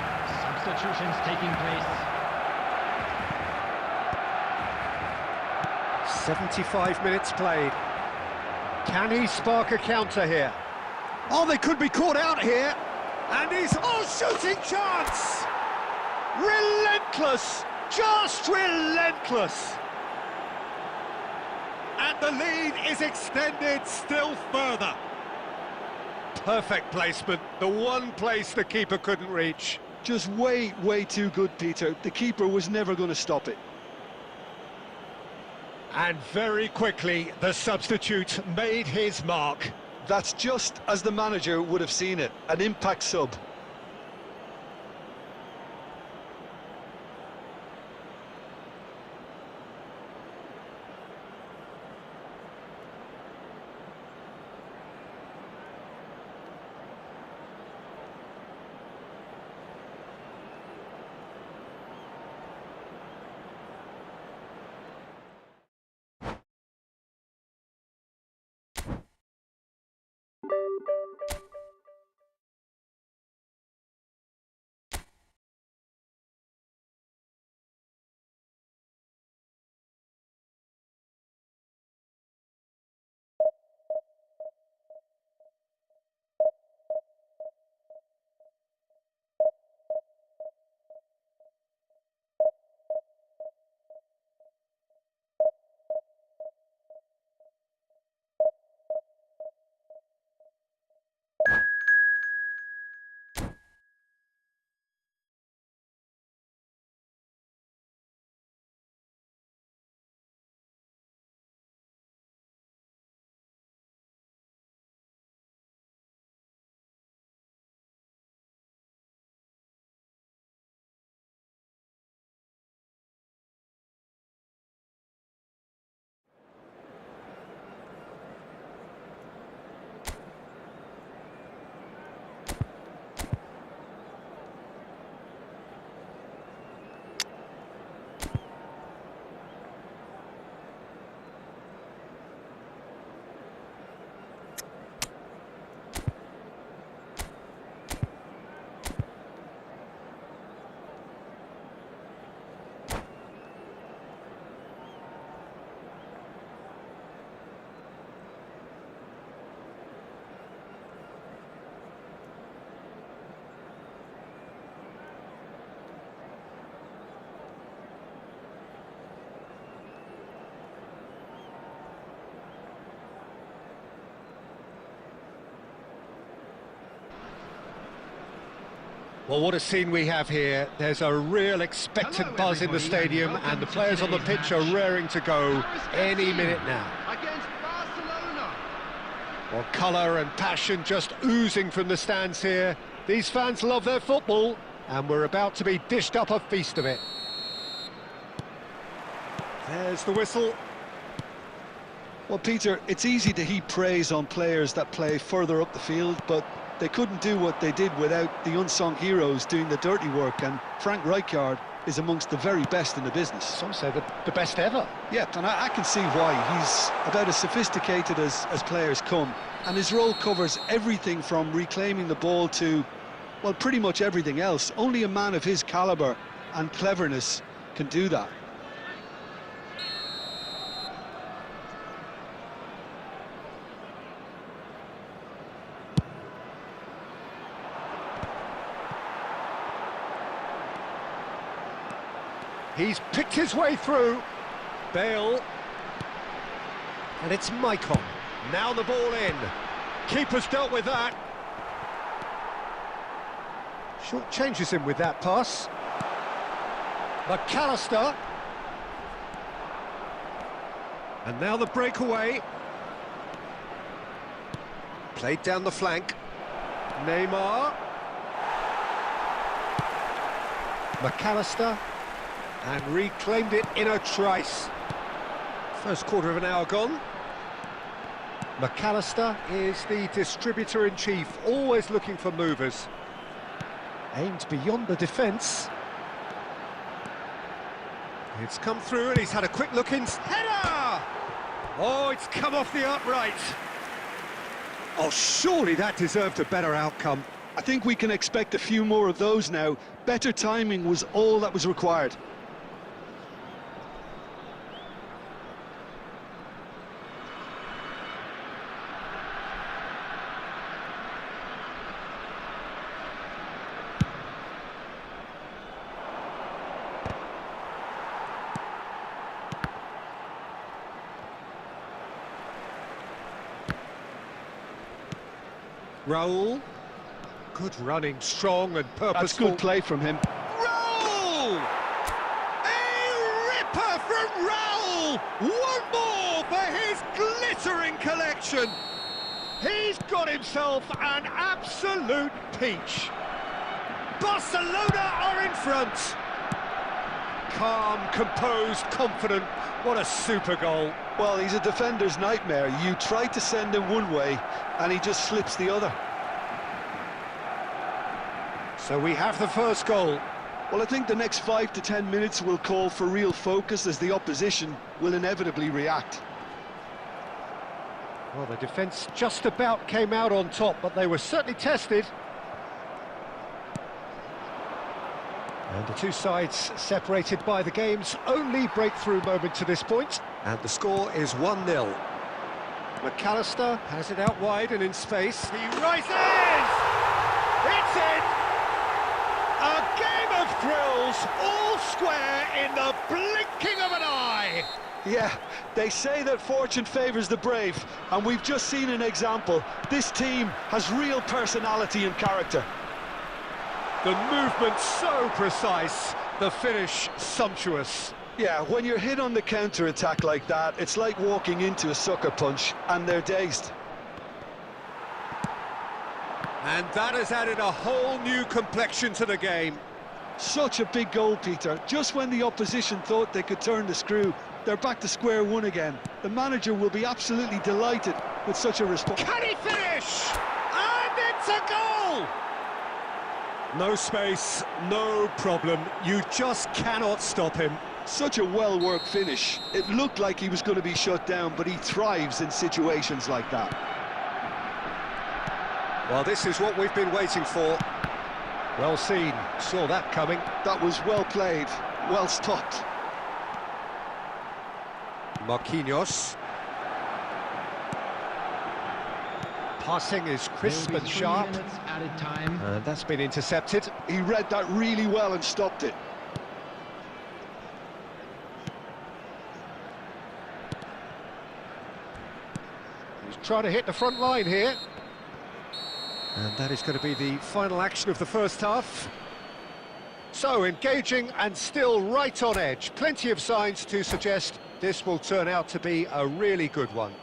substitutions taking place. 75 minutes played. Can he spark a counter here? Oh, they could be caught out here. And he's... Oh, shooting chance! Relentless! Just relentless! And the lead is extended still further. Perfect placement. The one place the keeper couldn't reach. Just way too good, Peter. The keeper was never going to stop it. And very quickly, the substitute made his mark. That's just as the manager would have seen it, an impact sub. Well, what a scene we have here. There's a real expectant buzz in the stadium, and the players on the pitch are raring to go any minute now. Against Barcelona. Well, colour and passion just oozing from the stands here. These fans love their football, and we're about to be dished up a feast of it. There's the whistle. Well, Peter, it's easy to heap praise on players that play further up the field, but they couldn't do what they did without the unsung heroes doing the dirty work, and Frank Rijkaard is amongst the very best in the business. Some say the best ever. Yeah, and I can see why. He's about as sophisticated as players come, and his role covers everything from reclaiming the ball to, well, pretty much everything else. Only a man of his calibre and cleverness can do that. He's picked his way through. Bale. And it's Maicon. Now the ball in. Keeper's dealt with that. Short changes him with that pass. McAllister. And now the breakaway. Played down the flank. Neymar. McAllister. And reclaimed it in a trice. First quarter of an hour gone. McAllister is the distributor-in-chief, always looking for movers. Aimed beyond the defence. It's come through and he's had a quick look in. Header! Oh, it's come off the upright. Oh, surely that deserved a better outcome. I think we can expect a few more of those now. Better timing was all that was required. Raul. Good running, strong and purposeful. That's good play from him. Raul! A ripper from Raul! One more for his glittering collection. He's got himself an absolute peach. Barcelona are in front. Calm, composed, confident. What a super goal. Well, he's a defender's nightmare. You try to send him one way, and he just slips the other. So we have the first goal. Well, I think the next 5 to 10 minutes will call for real focus, as the opposition will inevitably react. Well, the defence just about came out on top, but they were certainly tested. And the two sides separated by the game's only breakthrough moment to this point. And the score is 1-0. McAllister has it out wide and in space. He rises! It's in! A game of thrills, all square in the blinking of an eye! Yeah, they say that fortune favours the brave, and we've just seen an example. This team has real personality and character. The movement so precise, the finish sumptuous. Yeah, when you're hit on the counter-attack like that, it's like walking into a sucker punch, and they're dazed. And that has added a whole new complexion to the game. Such a big goal, Peter. Just when the opposition thought they could turn the screw, they're back to square one again. The manager will be absolutely delighted with such a response. Can he finish? And it's a goal! No space, no problem. You just cannot stop him. Such a well-worked finish. It looked like he was going to be shut down, but he thrives in situations like that. Well, this is what we've been waiting for. Well seen, saw that coming. That was well played, well stopped. Marquinhos. Passing is crisp and sharp. Added time. And that's been intercepted. He read that really well and stopped it. He's trying to hit the front line here. And that is going to be the final action of the first half. So, engaging and still right on edge. Plenty of signs to suggest this will turn out to be a really good one.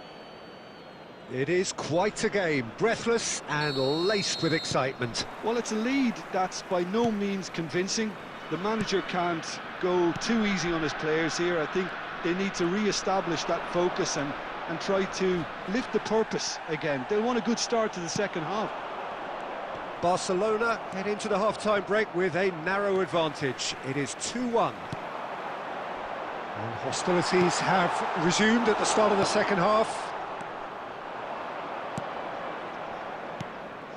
It is quite a game, breathless and laced with excitement. Well, it's a lead that's by no means convincing. The manager can't go too easy on his players here. I think they need to re-establish that focus and try to lift the purpose again. They'll want a good start to the second half. Barcelona head into the half-time break with a narrow advantage. It is 2-1. And hostilities have resumed at the start of the second half.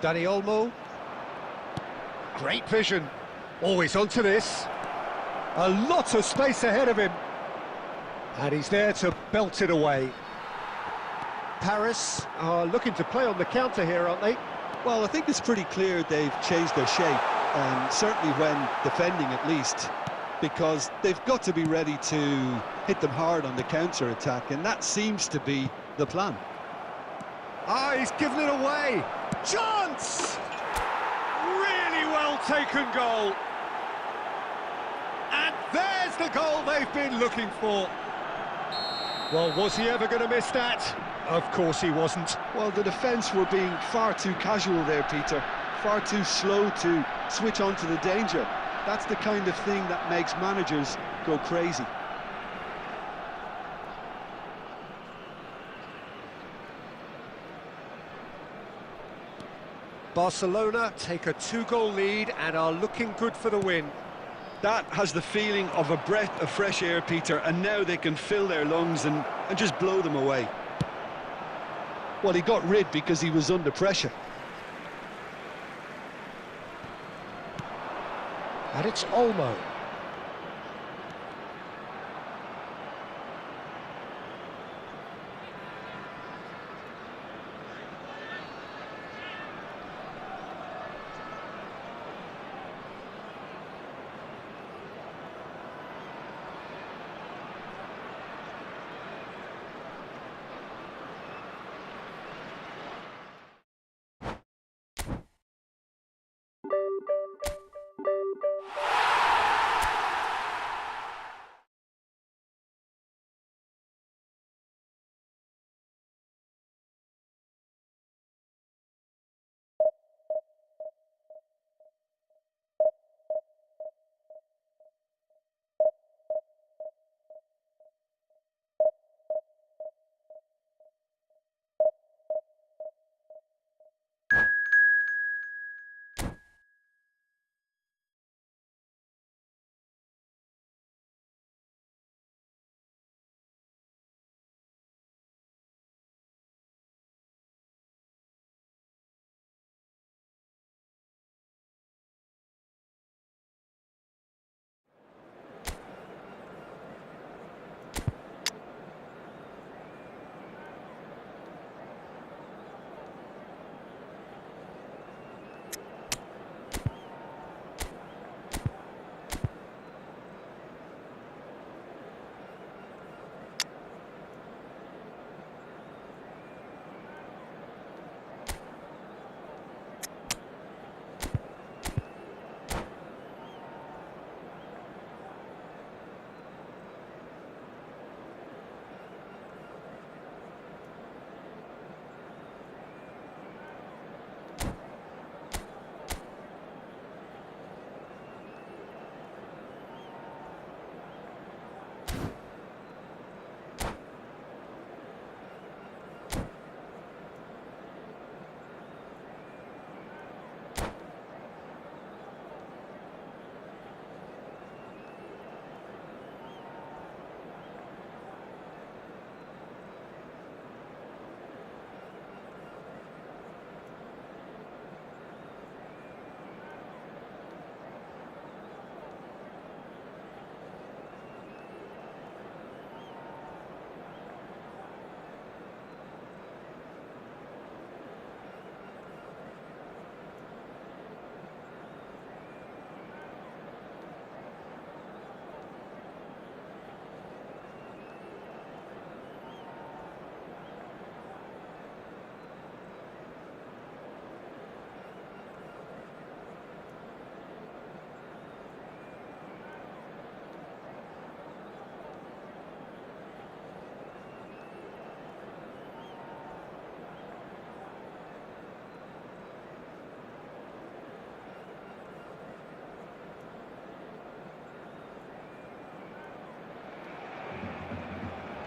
Dani Olmo. Great vision. Always onto this. A lot of space ahead of him. And he's there to belt it away. Paris are looking to play on the counter here, aren't they? Well, I think it's pretty clear they've changed their shape, certainly when defending at least, because they've got to be ready to hit them hard on the counter-attack, and that seems to be the plan. Ah, he's given it away. Chance! Really well taken goal. And there's the goal they've been looking for. Well, was he ever going to miss that? Of course he wasn't. Well, the defence were being far too casual there, Peter. Far too slow to switch on to the danger. That's the kind of thing that makes managers go crazy. Barcelona take a 2-goal lead and are looking good for the win. That has the feeling of a breath of fresh air, Peter, and now they can fill their lungs and just blow them away. Well, he got rid because he was under pressure. And it's Olmo.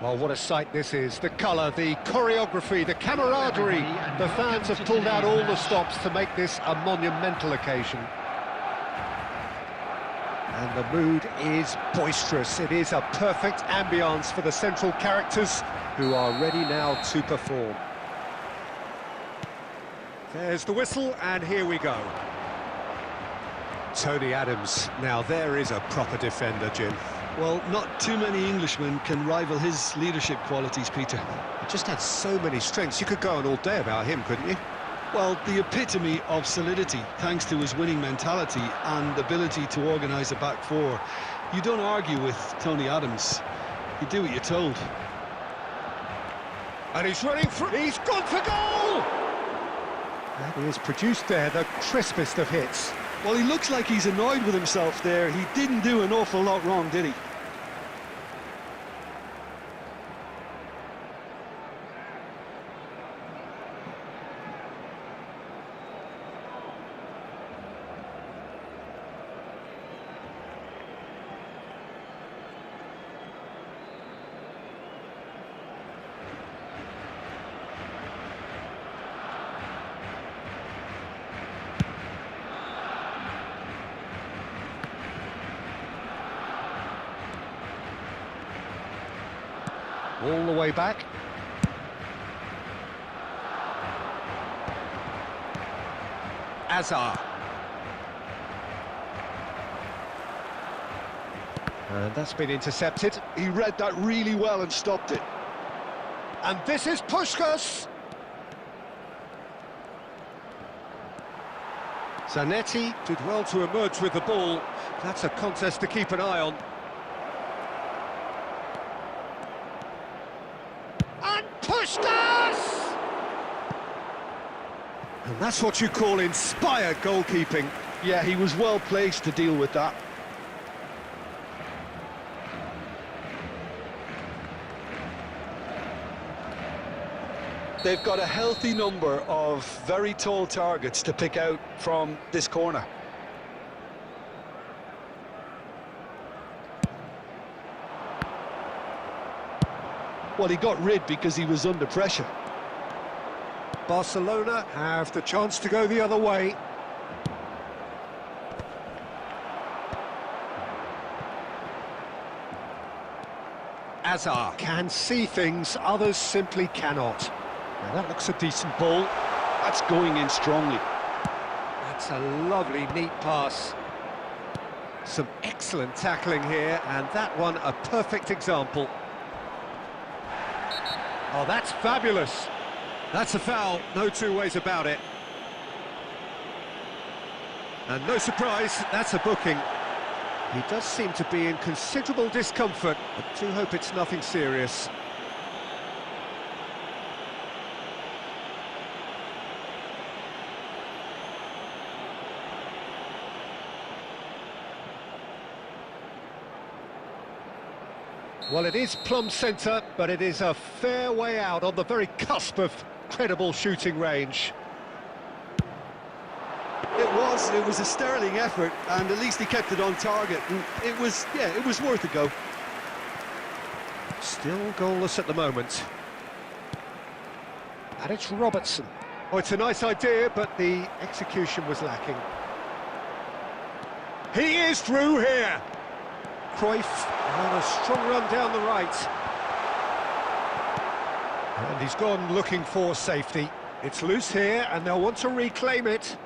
Well, what a sight this is. The colour, the choreography, the camaraderie. The fans have pulled out all the stops to make this a monumental occasion. And the mood is boisterous. It is a perfect ambience for the central characters who are ready now to perform. There's the whistle, and here we go. Tony Adams. Now there is a proper defender, Jim. Well, not too many Englishmen can rival his leadership qualities, Peter. He just had so many strengths. You could go on all day about him, couldn't you? Well, the epitome of solidity, thanks to his winning mentality and ability to organise a back four. You don't argue with Tony Adams. You do what you're told. And he's running through. He's gone for goal! And he has produced there the crispest of hits. Well, he looks like he's annoyed with himself there. He didn't do an awful lot wrong, did he? All the way back. Azar. And that's been intercepted. He read that really well and stopped it. And this is Puskás. Zanetti did well to emerge with the ball. That's a contest to keep an eye on. And Puskás! And that's what you call inspired goalkeeping. Yeah, he was well placed to deal with that. They've got a healthy number of very tall targets to pick out from this corner. Well, he got rid because he was under pressure. Barcelona have the chance to go the other way. Azar can see things others simply cannot. Now that looks a decent ball. That's going in strongly. That's a lovely, neat pass. Some excellent tackling here, and that one a perfect example. Oh, that's fabulous. That's a foul, no two ways about it. And no surprise, that's a booking. He does seem to be in considerable discomfort, but do hope it's nothing serious. Well, it is plumb centre, but it is a fair way out on the very cusp of credible shooting range. It was a sterling effort, and at least he kept it on target. And it was worth a go. Still goalless at the moment. And it's Robertson. Oh, it's a nice idea, but the execution was lacking. He is through here. Cruyff on a strong run down the right. And he's gone looking for safety. It's loose here, and they'll want to reclaim it.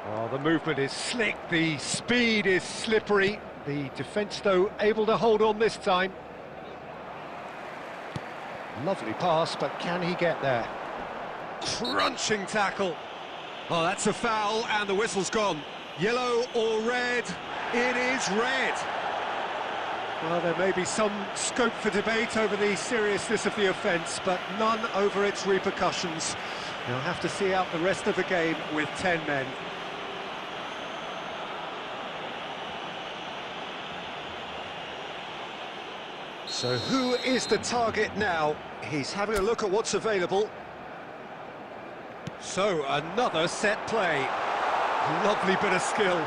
Oh, the movement is slick, the speed is slippery. The defence, though, able to hold on this time. Lovely pass, but can he get there? Crunching tackle. Oh, that's a foul, and the whistle's gone. Yellow or red? It is red. Well, there may be some scope for debate over the seriousness of the offence, but none over its repercussions. They'll have to see out the rest of the game with 10 men. So who is the target now? He's having a look at what's available. So, another set play. Lovely bit of skill.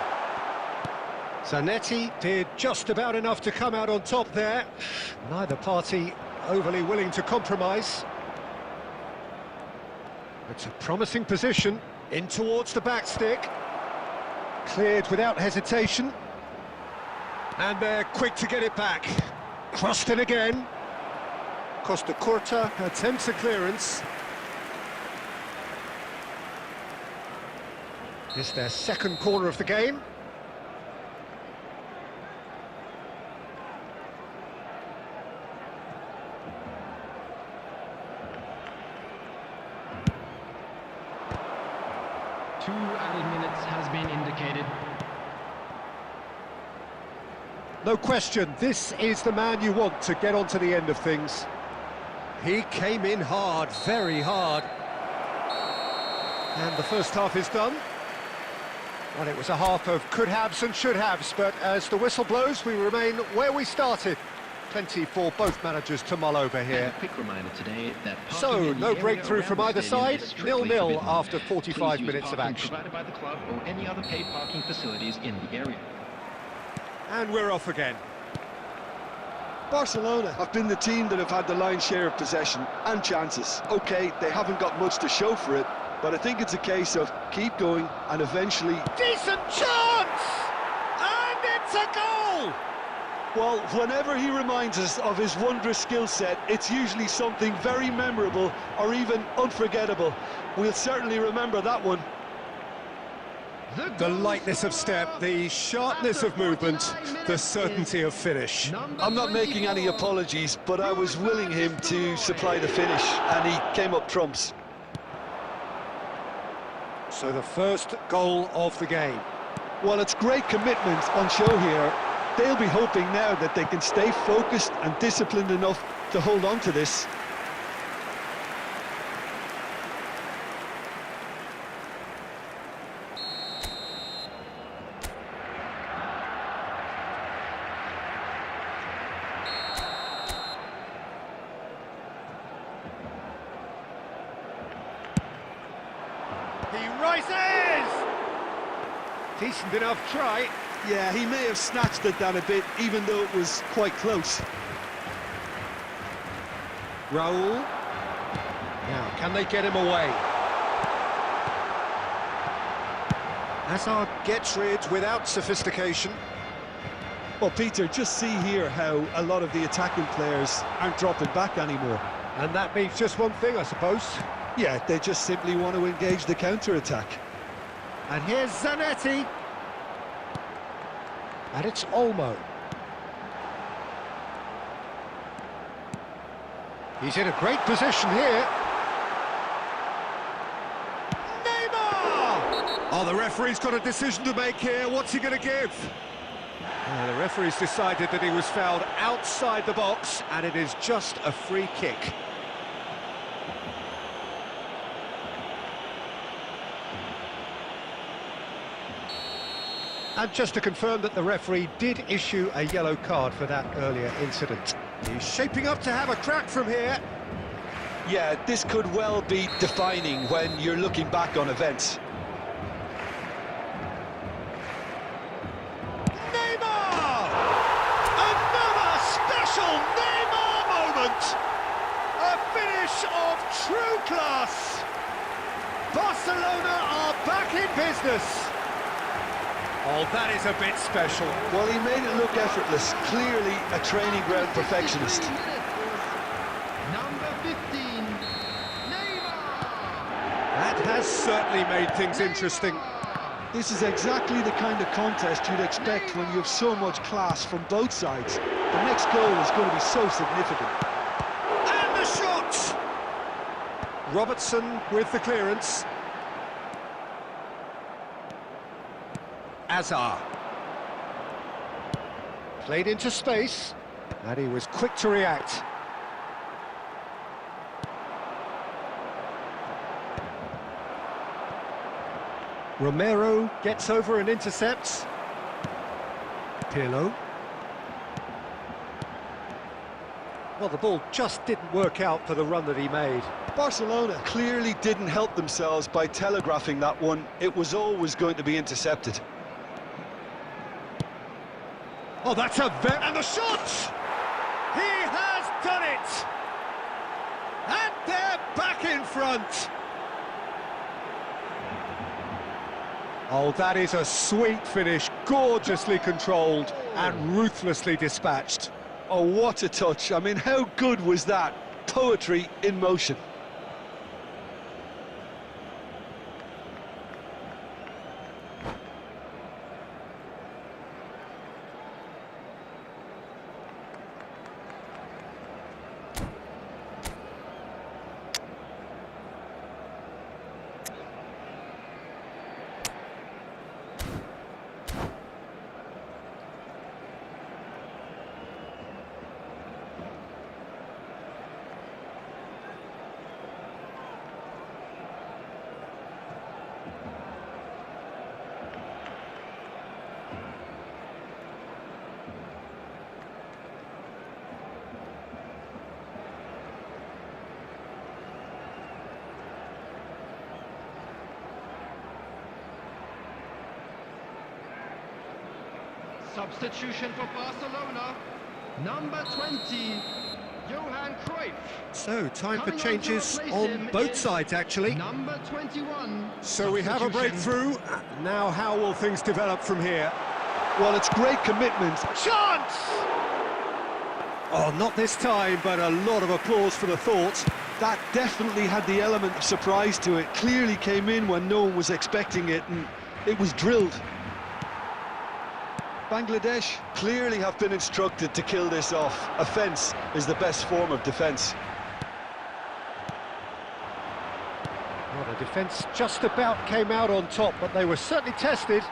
Zanetti did just about enough to come out on top there. Neither party overly willing to compromise. It's a promising position, in towards the back stick. Cleared without hesitation. And they're quick to get it back. Crossed in again. Costa Curta attempts a clearance. It's their second corner of the game. Two added minutes has been indicated. No question, this is the man you want to get onto the end of things. He came in hard, very hard. And the first half is done. Well, it was a half of could-haves and should-haves, but as the whistle blows, we remain where we started. Plenty for both managers to mull over here. A quick reminder today that So, no breakthrough from either side, 0-0 after 45 minutes of action. Provided by the club or any other paid parking facilities in the area. And we're off again. Barcelona have been the team that have had the lion's share of possession and chances. OK, they haven't got much to show for it, but I think it's a case of keep going and eventually... Decent chance! And it's a goal! Well, whenever he reminds us of his wondrous skill set, it's usually something very memorable or even unforgettable. We'll certainly remember that one. The lightness of step, the sharpness of movement, the certainty of finish. I'm not making any apologies, but I was willing him to supply the finish, and he came up trumps. So the first goal of the game. Well, it's great commitment on show here. They'll be hoping now that they can stay focused and disciplined enough to hold on to this. He rises! Decent enough try. Yeah, he may have snatched it down a bit, even though it was quite close. Raul. Now, can they get him away? Hazard gets rid without sophistication. Well, Peter, just see here how a lot of the attacking players aren't dropping back anymore. And that means just one thing, I suppose. Yeah, they just simply want to engage the counter-attack. And here's Zanetti. And it's Olmo. He's in a great position here. Neymar! Oh, the referee's got a decision to make here. What's he going to give? The referee's decided that he was fouled outside the box, and it is just a free kick. And just to confirm that the referee did issue a yellow card for that earlier incident. He's shaping up to have a crack from here. Yeah, this could well be defining when you're looking back on events. Neymar! Another special Neymar moment! A finish of true class! Barcelona are back in business. Oh, that is a bit special. Well, he made it look effortless. Clearly a training ground perfectionist. Number 15, Neymar! That has certainly made things interesting. This is exactly the kind of contest you'd expect when you have so much class from both sides. The next goal is going to be so significant. And the shot! Robertson with the clearance. Azar. Played into space, and he was quick to react. Romero gets over and intercepts. Pirlo. Well, the ball just didn't work out for the run that he made. Barcelona clearly didn't help themselves by telegraphing that one. It was always going to be intercepted. Oh, that's a very... And the shot! He has done it! And they're back in front! Oh, that is a sweet finish, gorgeously controlled and ruthlessly dispatched. Oh, what a touch. I mean, how good was that? Poetry in motion. Substitution for Barcelona, number 20, Johan Cruyff. So, time for Coming on to changes replace on him both is sides, actually. Number 21. So we have a breakthrough. Now how will things develop from here? Well, it's great commitment. Chance! Oh, not this time, but a lot of applause for the thought. That definitely had the element of surprise to it. Clearly came in when no one was expecting it, and it was drilled. Bangladesh clearly have been instructed to kill this off. Offence is the best form of defence. Well, the defence just about came out on top, but they were certainly tested.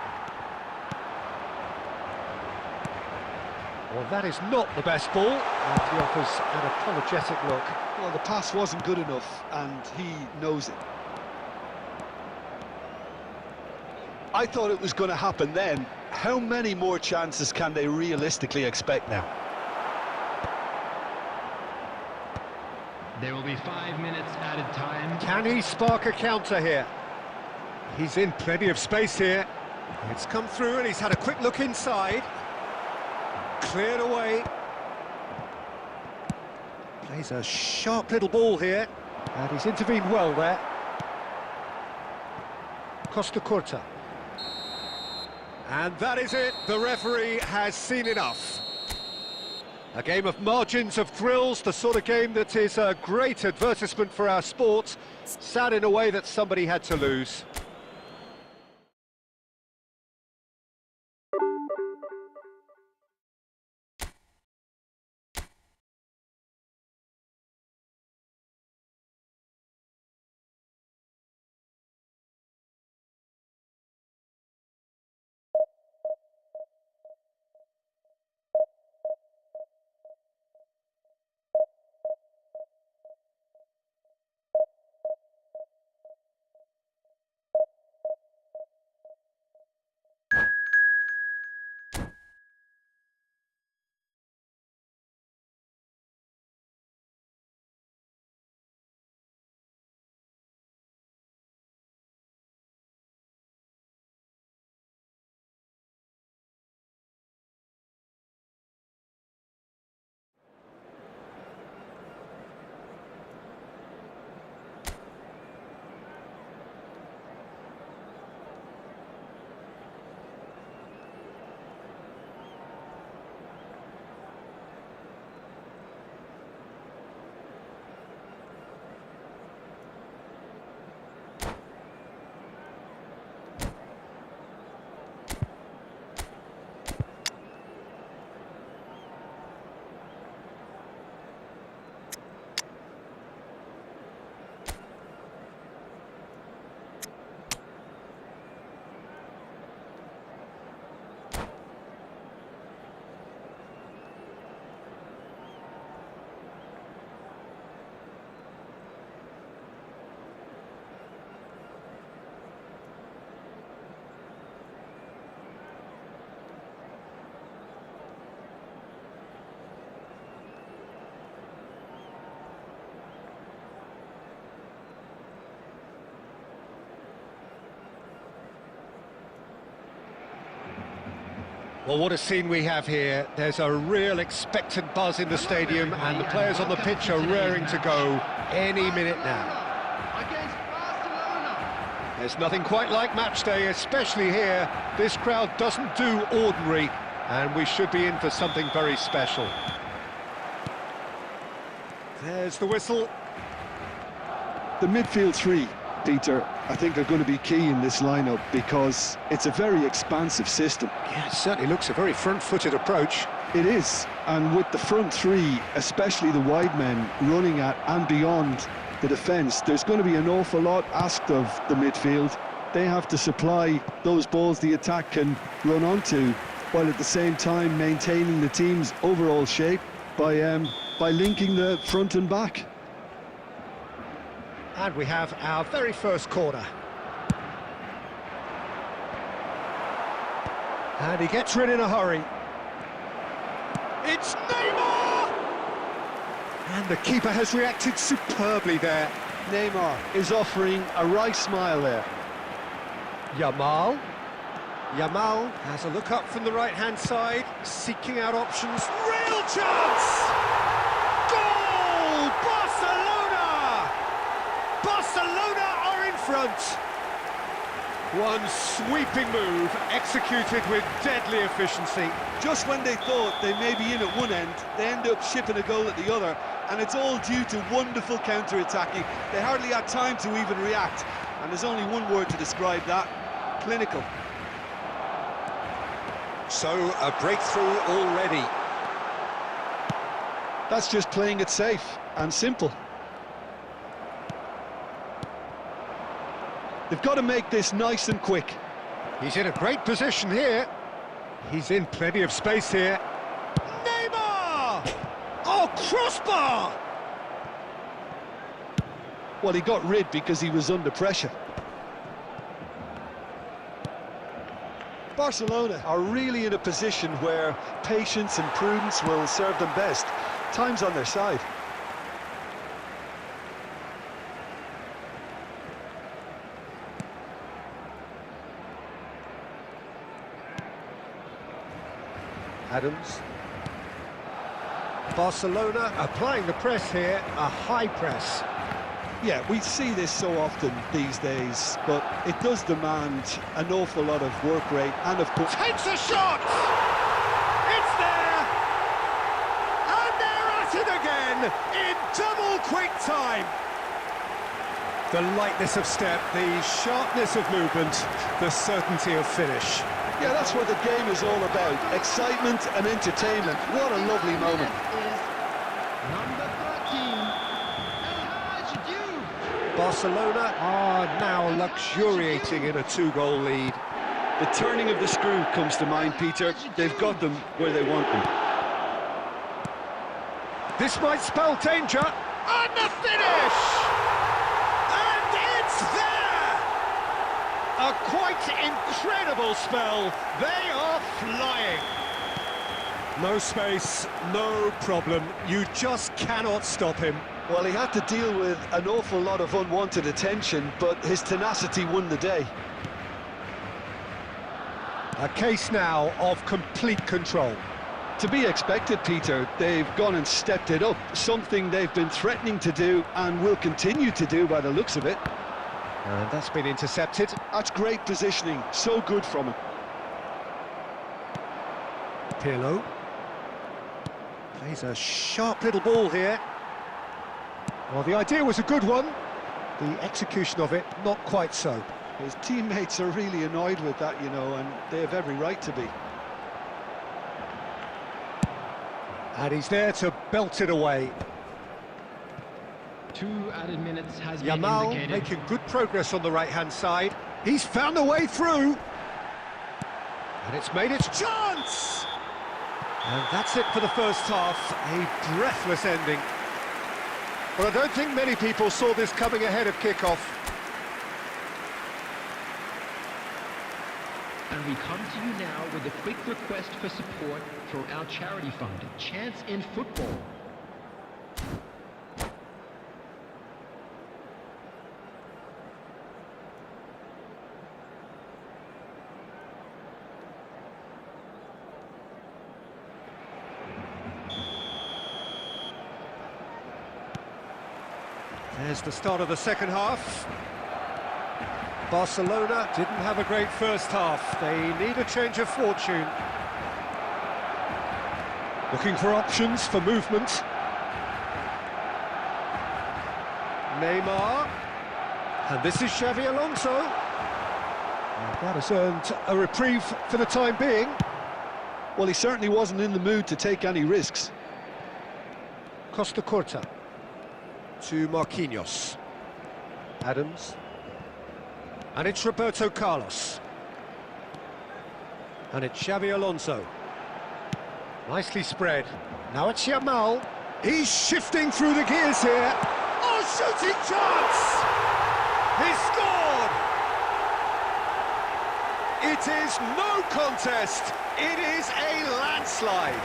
Well, that is not the best ball, and he offers an apologetic look. Well, the pass wasn't good enough, and he knows it. I thought it was going to happen then. How many more chances can they realistically expect now? There will be 5 minutes added time. Can he spark a counter here? He's in plenty of space here. It's come through and he's had a quick look inside. Cleared away. Plays a sharp little ball here. And he's intervened well there. Costa Corta. And that is it. The referee has seen enough. A game of margins, of thrills, the sort of game that is a great advertisement for our sport. Sad in a way that somebody had to lose. Well, what a scene we have here. There's a real expectant buzz in the stadium, and the players on the pitch are raring to go any minute now. There's nothing quite like match day, especially here. This crowd doesn't do ordinary, and we should be in for something very special. There's the whistle. The midfield three, Peter, I think are going to be key in this lineup because it's a very expansive system. Yeah, it certainly looks a very front-footed approach. It is, and with the front three, especially the wide men, running at and beyond the defence, there's going to be an awful lot asked of the midfield. They have to supply those balls the attack can run onto, while at the same time maintaining the team's overall shape by linking the front and back. And we have our very first corner. And he gets rid in a hurry. It's Neymar! And the keeper has reacted superbly there. Neymar is offering a right smile there. Yamal has a look up from the right-hand side, seeking out options. Real chance! Goal! Barcelona! Barcelona are in front. One sweeping move, executed with deadly efficiency. Just when they thought they may be in at one end, they end up shipping a goal at the other, and it's all due to wonderful counter-attacking. They hardly had time to even react, and there's only one word to describe that: clinical. So, a breakthrough already. That's just playing it safe and simple. They've got to make this nice and quick. He's in a great position here. He's in plenty of space here. Neymar! Oh, crossbar! Well, he got rid because he was under pressure. Barcelona are really in a position where patience and prudence will serve them best. Time's on their side. Adams. Barcelona applying the press here, a high press. Yeah, we see this so often these days, but it does demand an awful lot of work rate and of course... Takes a shot! It's there! And they're at it again in double quick time! The lightness of step, the sharpness of movement, the certainty of finish. Yeah, that's what the game is all about. Excitement and entertainment. What a lovely moment. Number 13, Barcelona are now luxuriating in a two-goal lead. The turning of the screw comes to mind, Peter. They've got them where they want them. This might spell danger. And the finish! And it's there! A quite incredible spell. They are flying. No space, no problem. You just cannot stop him. Well, he had to deal with an awful lot of unwanted attention, but his tenacity won the day. A case now of complete control. To be expected, Peter. They've gone and stepped it up, something they've been threatening to do and will continue to do by the looks of it. And that's been intercepted. That's great positioning, so good from him. Pirlo plays a sharp little ball here. Well, the idea was a good one. The execution of it, not quite so. His teammates are really annoyed with that, you know, and they have every right to be. And he's there to belt it away. 2 added minutes has been Yamal indicated. making good progress on the right-hand side. He's found a way through. And it's made its chance! And that's it for the first half. A breathless ending. But I don't think many people saw this coming ahead of kickoff. And we come to you now with a quick request for support for our charity fund, Chance in Football. There's the start of the second half. Barcelona didn't have a great first half. They need a change of fortune. Looking for options for movement. Neymar. And this is Xavi Alonso. And that has earned a reprieve for the time being. Well, he certainly wasn't in the mood to take any risks. Costa Curta to Marquinhos. Adams. And it's Roberto Carlos. And it's Xavi Alonso. Nicely spread. Now it's Yamal. He's shifting through the gears here. Oh, shooting chance! He's scored! It is no contest. It is a landslide.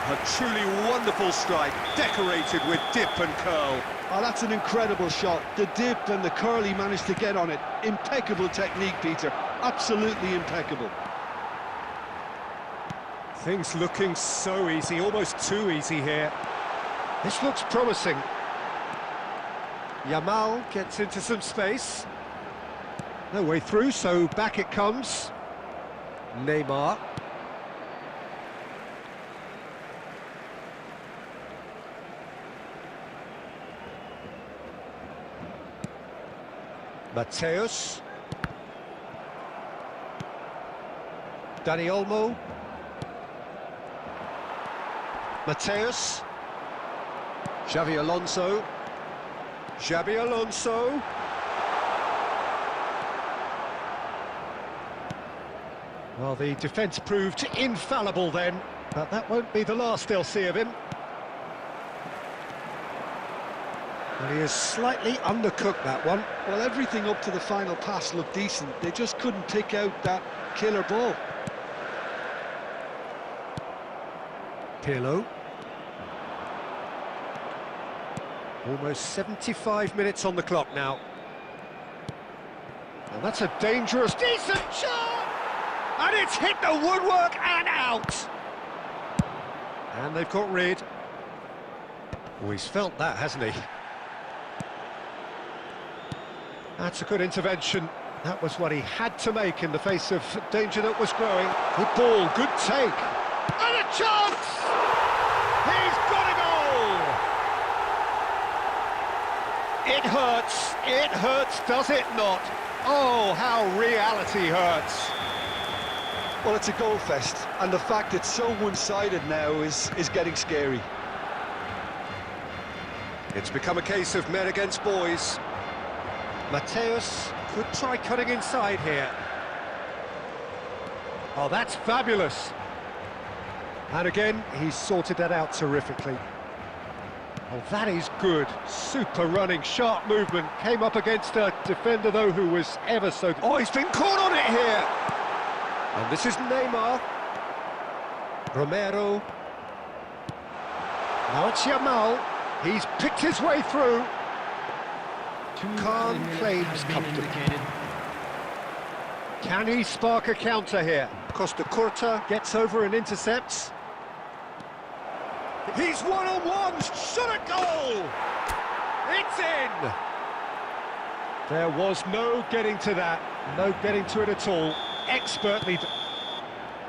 A truly wonderful strike, decorated with dip and curl. Oh, that's an incredible shot. The dip and the curl he managed to get on it. Impeccable technique, Peter. Absolutely impeccable. Things looking so easy, almost too easy here. This looks promising. Yamal gets into some space. No way through, so back it comes. Neymar. Mateus. Dani Olmo. Mateus. Xavi Alonso. Xabi Alonso. Well, the defence proved infallible then, but that won't be the last they'll see of him. And he is slightly undercooked, that one. Well, everything up to the final pass looked decent. They just couldn't pick out that killer ball. Pirlo. Almost 75 minutes on the clock now. And that's a dangerous, decent shot! And it's hit the woodwork and out! And they've got rid. Oh, he's felt that, hasn't he? That's a good intervention. That was what he had to make in the face of danger that was growing. Good ball, good take. And a chance! He's got a goal! It hurts, does it not? Oh, how reality hurts. Well, it's a goal fest, and the fact it's so one-sided now is getting scary. It's become a case of men against boys. Mateus could try cutting inside here. Oh, that's fabulous. And again, he's sorted that out terrifically. Oh, that is good. Super running, sharp movement. Came up against a defender, though, who was ever so... Oh, he's been caught on it here! And this is Neymar. Romero. Now it's Yamal. He's picked his way through. Calm claims comfortably. Can he spark a counter here? Costa Curta gets over and intercepts. He's one-on-ones, shot a goal! It's in! There was no getting to that, no getting to it at all. Expertly done.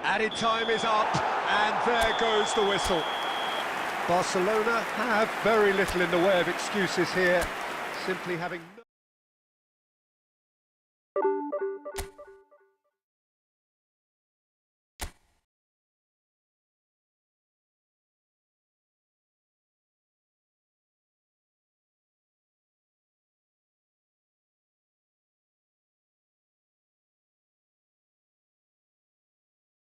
Added time is up, and there goes the whistle. Barcelona have very little in the way of excuses here, simply having...